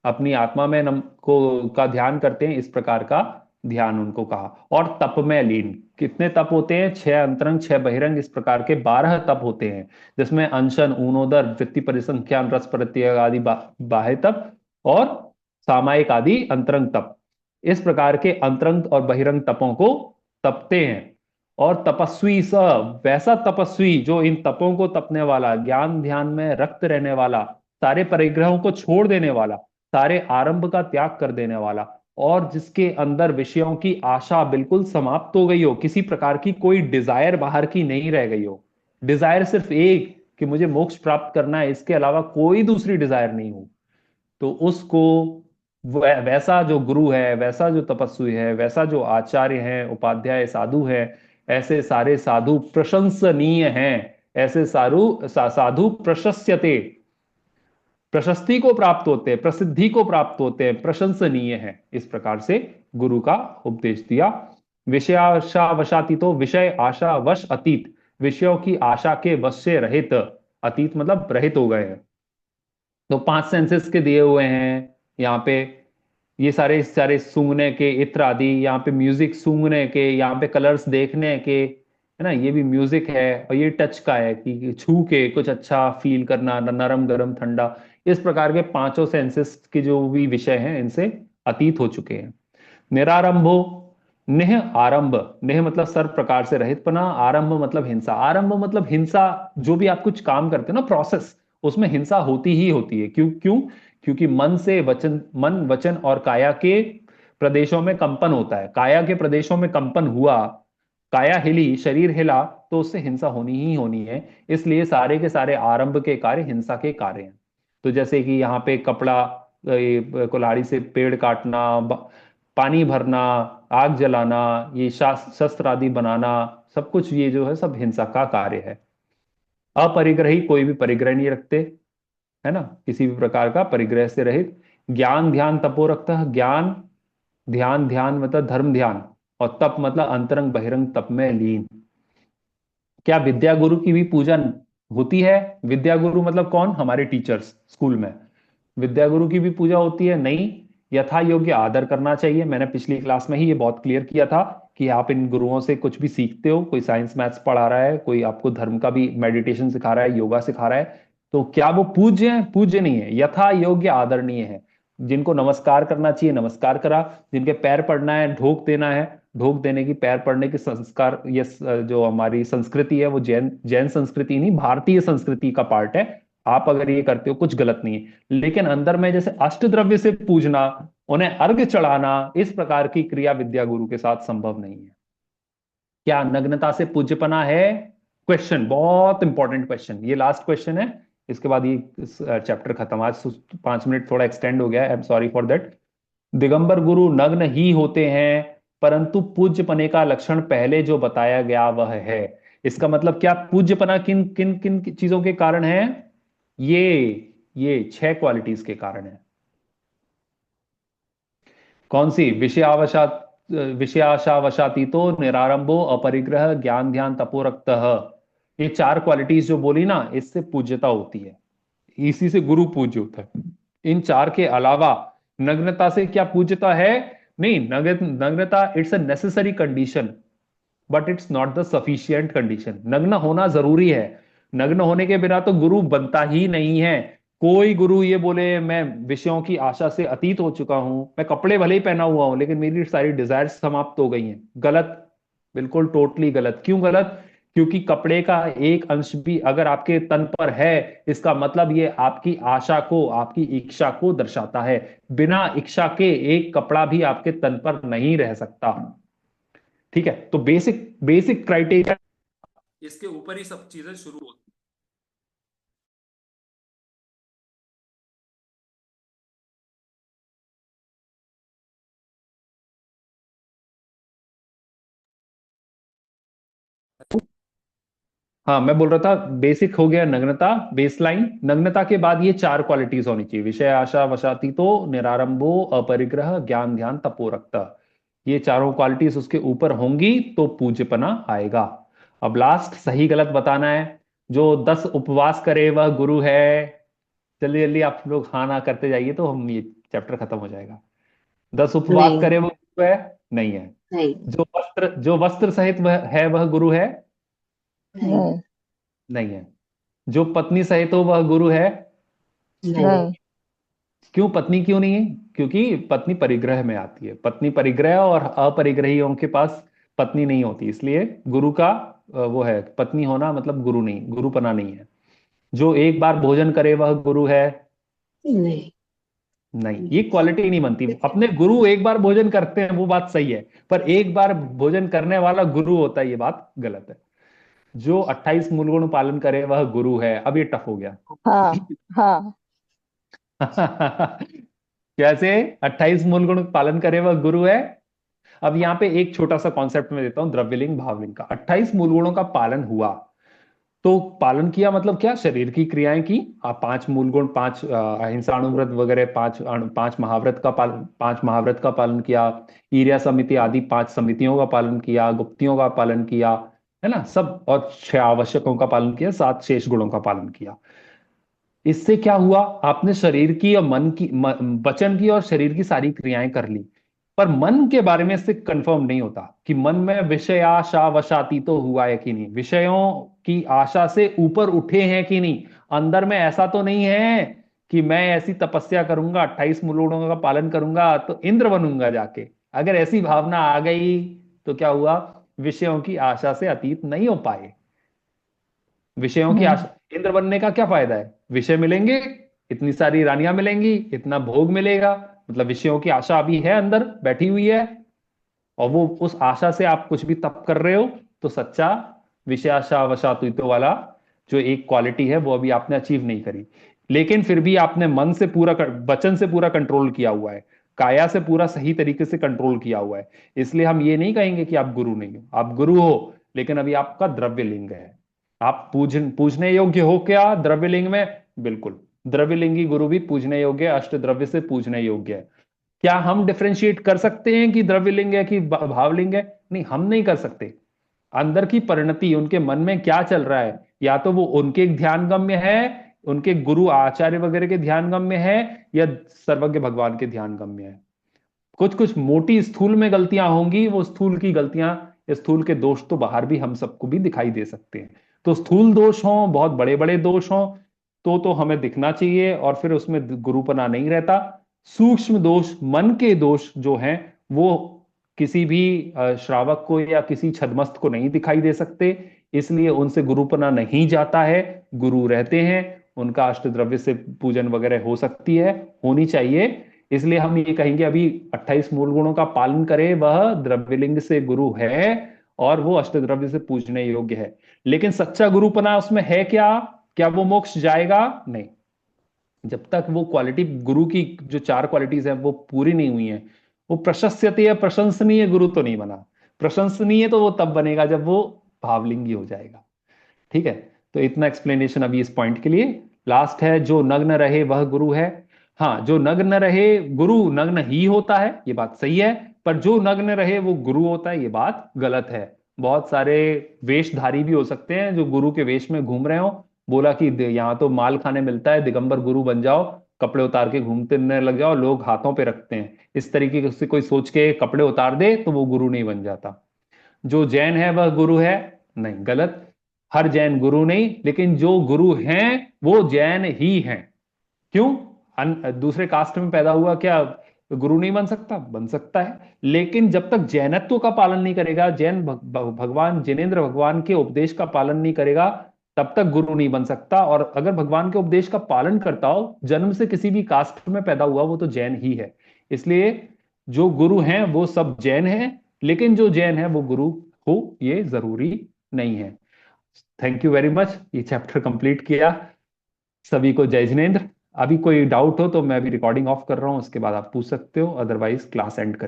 अपनी आत्मा में को का ध्यान करते हैं, इस प्रकार का ध्यान उनको कहा। और तप में लीन। कितने तप होते हैं? 6 अंतरंग 6 बहिरंग, इस प्रकार के 12 तप होते हैं, जिसमें अनशन, ऊनोदर, वृत्ति परिसंख्यान, रस परित्याग आदि बाह्य तप और सामायिक आदि अंतरंग तप। इस प्रकार के अंतरंग और बहिरंग तपों को तपते हैं। और तपस्वी स, वैसा तपस्वी जो इन तपों को तपने वाला, ज्ञान ध्यान में रक्त रहने वाला, सारे परिग्रहों को छोड़ देने वाला, सारे आरंभ का त्याग कर देने वाला, और जिसके अंदर विषयों की आशा बिल्कुल समाप्त हो गई हो, किसी प्रकार की कोई डिजायर बाहर की नहीं रह गई हो। डिजायर सिर्फ एक कि मुझे मोक्ष प्राप्त करना है, इसके अलावा कोई दूसरी डिजायर नहीं हो, तो उसको वैसा जो गुरु है, वैसा जो तपस्वी है, वैसा जो आचार्य है, उपाध्याय साधु है, ऐसे सारे साधु प्रशंसनीय हैं। ऐसे साधु प्रशस्यते, प्रशस्ति को प्राप्त होते हैं, प्रसिद्धि को प्राप्त होते हैं, प्रशंसनीय है। इस प्रकार से गुरु का उपदेश दिया। विषयाशा वशातीतो, विषय आशा वश अतीत, विषयों की आशा के वश से रहित। अतीत मतलब रहित हो गए हैं। तो 5 सेंसेस के दिए हुए हैं यहाँ पे। ये सारे सारे सूंघने के, इत्र आदि, यहाँ पे म्यूजिक सूंघने के, यहाँ पे कलर्स देखने के, है ना, ये भी म्यूजिक है। और ये टच का है कि छू के कुछ अच्छा फील करना, नरम गरम ठंडा। इस प्रकार के 5 सेंसेस के जो भी विषय हैं इनसे अतीत हो चुके हैं। निरारंभो, निह आरंभ, निह मतलब सर्व प्रकार से रहितपना, आरंभ मतलब हिंसा। आरंभ मतलब हिंसा, जो भी आप कुछ काम करते हो ना, प्रोसेस, उसमें हिंसा होती ही होती है। क्यों क्यों? क्योंकि मन वचन और काया के प्रदेशों में कंपन होता है। काया के प्रदेशों में कंपन हुआ, काया हिली, शरीर हिला, तो उससे हिंसा होनी ही होनी है। इसलिए सारे के सारे आरंभ के कार्य हिंसा के कार्य हैं। तो जैसे कि यहाँ पे कपड़ा, कुल्हाड़ी से पेड़ काटना, पानी भरना, आग जलाना, ये शस्त्र आदि बनाना, सब कुछ ये जो है सब हिंसा का कार्य है। अपरिग्रही, कोई भी परिग्रह नहीं रखते, है ना, किसी भी प्रकार का परिग्रह से रहित। ज्ञान ध्यान तपो रखता है। ज्ञान ध्यान, ध्यान मतलब धर्म ध्यान, और तप मतलब अंतरंग बहिरंग तप में लीन। क्या विद्या गुरु की भी पूजा होती है? विद्या गुरु मतलब कौन? हमारे टीचर्स स्कूल में। विद्या गुरु की भी पूजा होती है? नहीं। यथा योग्य आदर करना चाहिए। मैंने पिछली क्लास में ही ये बहुत क्लियर किया था कि आप इन गुरुओं से कुछ भी सीखते हो, कोई साइंस मैथ्स पढ़ा रहा है, कोई आपको धर्म का भी मेडिटेशन सिखा रहा है, योगा सिखा रहा है, तो क्या वो पूज्य है? पूज्य नहीं है, यथा योग्य आदरणीय है। जिनको नमस्कार करना चाहिए नमस्कार करा, जिनके पैर पड़ना है, ढोक देना है, ढोक देने की, पैर पड़ने की संस्कार, ये जो हमारी संस्कृति है वो जैन जैन संस्कृति नहीं, भारतीय संस्कृति का पार्ट है। आप अगर ये करते हो कुछ गलत नहीं है। लेकिन अंदर में जैसे अष्ट द्रव्य से पूजना, उन्हें अर्घ्य चढ़ाना, इस प्रकार की क्रिया विद्या गुरु के साथ संभव नहीं है। क्या नग्नता से पूज्यपना है? क्वेश्चन, बहुत इंपॉर्टेंट क्वेश्चन, ये लास्ट क्वेश्चन है, इसके बाद ये चैप्टर खत्म। आज 5 मिनट थोड़ा एक्सटेंड हो गया, I am sorry for that. Digambar गुरु नग्न ही होते हैं, परंतु पूज्यपने का लक्षण पहले जो बताया गया वह है। इसका मतलब क्या? पूज्यपना किन किन किन चीजों के कारण है? ये 6 क्वालिटीज के कारण है। कौन सी? विषयाशावशातीतो, निरारंभो, अपरिग्रह, ज्ञान ध्यान तपोरक्त। ये 4 क्वालिटीज जो बोली ना, इससे पूज्यता होती है, इसी से गुरु पूज्य होता है। इन 4 के अलावा नग्नता से क्या पूज्यता है? नहीं। नग्नता it's a necessary condition. But it's not the sufficient condition. नग्न होना जरूरी है, नग्न होने के बिना तो गुरु बनता ही नहीं है। कोई गुरु ये बोले मैं विषयों की आशा से अतीत हो चुका हूं, मैं कपड़े भले ही पहना हुआ हूं लेकिन मेरी सारी डिजायर्स समाप्त हो गई हैं, गलत। बिल्कुल टोटली गलत। क्यों गलत? क्योंकि कपड़े का एक अंश भी अगर आपके तन पर है, इसका मतलब ये आपकी आशा को, आपकी इच्छा को दर्शाता है। बिना इच्छा के एक कपड़ा भी आपके तन पर नहीं रह सकता। ठीक है, तो बेसिक बेसिक क्राइटेरिया, इसके ऊपर ही सब चीजें शुरू होती हैं। हाँ, मैं बोल रहा था बेसिक हो गया नग्नता, बेसलाइन। नग्नता के बाद ये चार क्वालिटीज होनी चाहिए: विषय आशा वशातीतो, निरारंभो, अपरिग्रह, ज्ञान ध्यान तपोरक्ता। ये चारों क्वालिटीज उसके ऊपर होंगी तो पूज्यपना आएगा। अब लास्ट सही गलत बताना है। जो 10 उपवास करे वह गुरु है। जल्दी जल्दी आप लोग हाँ ना करते जाइए तो हम ये चैप्टर खत्म हो जाएगा। 10 उपवास नहीं। करे वह गुरु है? नहीं है। नहीं। जो वस्त्र सहित वह है वह गुरु है? नहीं। नहीं। नहीं है। जो पत्नी सहित हो वह गुरु है? नहीं। नहीं। क्यों पत्नी क्यों नहीं है? क्योंकि पत्नी परिग्रह में आती है। पत्नी परिग्रह और अपरिग्रहियों के पास पत्नी नहीं होती, इसलिए गुरु का वो है पत्नी होना, मतलब गुरु नहीं, गुरुपना नहीं है। जो एक बार भोजन करे वह गुरु है? नहीं। नहीं, ये क्वालिटी नहीं बनती। अपने गुरु एक बार भोजन करते हैं वो बात सही है, पर एक बार भोजन करने वाला गुरु होता है ये बात गलत है। जो 28 मूल गुण पालन करे वह गुरु है। अब ये टफ हो गया। हाँ। हाँ। कैसे? 28 मूल गुण पालन करे वह गुरु है। अब यहाँ पे एक छोटा सा कॉन्सेप्ट में देता हूं, द्रव्यलिंग भावलिंग का। 28 मूल गुणों का पालन हुआ तो पालन किया मतलब क्या? शरीर की क्रियाएं की। आप 5 मूल गुण, 5 अहिंसा अणुव्रत वगैरह, 5 महाव्रत का पालन, 5 महाव्रत का पालन किया। ईर्या समिति आदि 5 समितियों का पालन किया, गुप्तियों का पालन किया, है ना सब। और 6 आवश्यकों का पालन किया, 7 शेष गुणों का पालन किया। इससे क्या हुआ? आपने शरीर की और मन की, वचन की और शरीर की सारी क्रियाएं कर ली। पर मन के बारे में इससे कंफर्म नहीं होता कि मन में विषय आशा वशाती तो हुआ है कि नहीं, विषयों की आशा से ऊपर उठे हैं कि नहीं। अंदर में ऐसा तो नहीं है कि मैं ऐसी तपस्या करूंगा, 28 मूलों का पालन करूंगा तो इंद्र बनूंगा जाके। अगर ऐसी भावना आ गई तो क्या हुआ? विषयों की आशा से अतीत नहीं हो पाए। विषयों की हम्म। आशा, इंद्र बनने का क्या फायदा है? विषय मिलेंगे, इतनी सारी रानियां मिलेंगी, इतना भोग मिलेगा, मतलब विषयों की आशा अभी है अंदर बैठी हुई है। और वो उस आशा से आप कुछ भी तप कर रहे हो तो सच्चा विषय आशा वशातुतो वाला जो एक क्वालिटी है वो अभी आपने अचीव नहीं करी। लेकिन फिर भी आपने मन से पूरा वचन से पूरा कंट्रोल किया हुआ है, काया से पूरा सही तरीके से कंट्रोल किया हुआ है। इसलिए हम ये नहीं कहेंगे कि आप गुरु नहीं हो। आप गुरु हो, लेकिन अभी आपका द्रव्य लिंग है। आप पूजने योग्य हो क्या द्रव्यलिंग में? बिल्कुल। द्रव्यलिंगी गुरु भी पूजने योग्य है, अष्ट द्रव्य से पूजने योग्य है। क्या हम डिफरेंशिएट कर सकते हैं कि द्रव्यलिंग है कि भावलिंग है? नहीं, हम नहीं कर सकते। अंदर की परिणति, उनके मन में क्या चल रहा है, या तो वो उनके ध्यान गम्य है, उनके गुरु आचार्य वगैरह के ध्यान गम्य है, या सर्वज्ञ भगवान के ध्यान गम्य है। कुछ कुछ मोटी स्थूल में गलतियां होंगी, वो स्थूल की गलतियां, स्थूल के दोष तो बाहर भी हम सबको भी दिखाई दे सकते हैं। तो स्थूल दोष हों, बहुत बड़े बड़े दोष हों, तो हमें दिखना चाहिए और फिर उसमें गुरुपना नहीं रहता। सूक्ष्म दोष, मन के दोष जो हैं वो किसी भी श्रावक को या किसी छदमस्त को नहीं दिखाई दे सकते, इसलिए उनसे गुरुपना नहीं जाता है। गुरु रहते हैं, उनका अष्टद्रव्य से पूजन वगैरह हो सकती है, होनी चाहिए। इसलिए हम ये कहेंगे अभी 28 मूल गुणों का पालन करे वह द्रव्यलिंग से गुरु है और वो अष्टद्रव्य से पूजने योग्य है। लेकिन सच्चा गुरुपना उसमें है क्या? क्या वो मोक्ष जाएगा? नहीं। जब तक वो क्वालिटी गुरु की, जो चार क्वालिटीज है वो पूरी नहीं हुई है, वो प्रशस्यते या प्रशंसनीय गुरु तो नहीं बना। प्रशंसनीय तो वो तब बनेगा जब वो भावलिंगी हो जाएगा। ठीक है, तो इतना एक्सप्लेनेशन अभी इस पॉइंट के लिए। लास्ट है, जो नग्न रहे वह गुरु है। हाँ, जो नग्न रहे, गुरु नग्न ही होता है ये बात सही है, पर जो नग्न रहे वो गुरु होता है ये बात गलत है। बहुत सारे वेशधारी भी हो सकते हैं जो गुरु के वेश में घूम रहे हो, बोला कि यहाँ तो माल खाने मिलता है, दिगंबर गुरु बन जाओ, कपड़े उतार के घूमते लग जाओ, लोग हाथों पे रखते हैं। इस तरीके से कोई सोच के कपड़े उतार दे तो वो गुरु नहीं बन जाता। जो जैन है वह गुरु है? नहीं, गलत। हर जैन गुरु नहीं, लेकिन जो गुरु हैं वो जैन ही हैं। क्यों? दूसरे कास्ट में पैदा हुआ, क्या गुरु नहीं बन सकता? बन सकता है, लेकिन जब तक जैनत्व का पालन नहीं करेगा, भगवान जिनेंद्र भगवान के उपदेश का पालन नहीं करेगा, तब तक गुरु नहीं बन सकता। और अगर भगवान के उपदेश का पालन करता हो, जन्म से किसी भी कास्ट में पैदा हुआ, वो तो जैन ही है। इसलिए जो गुरु हैं वो सब जैन हैं, लेकिन जो जैन है वो गुरु हो ये जरूरी नहीं है। थैंक यू वेरी मच, ये चैप्टर कंप्लीट किया। सभी को जय जिनेंद्र। अभी कोई डाउट हो तो मैं अभी रिकॉर्डिंग ऑफ कर रहा हूं, उसके बाद आप पूछ सकते हो, अदरवाइज क्लास एंड कर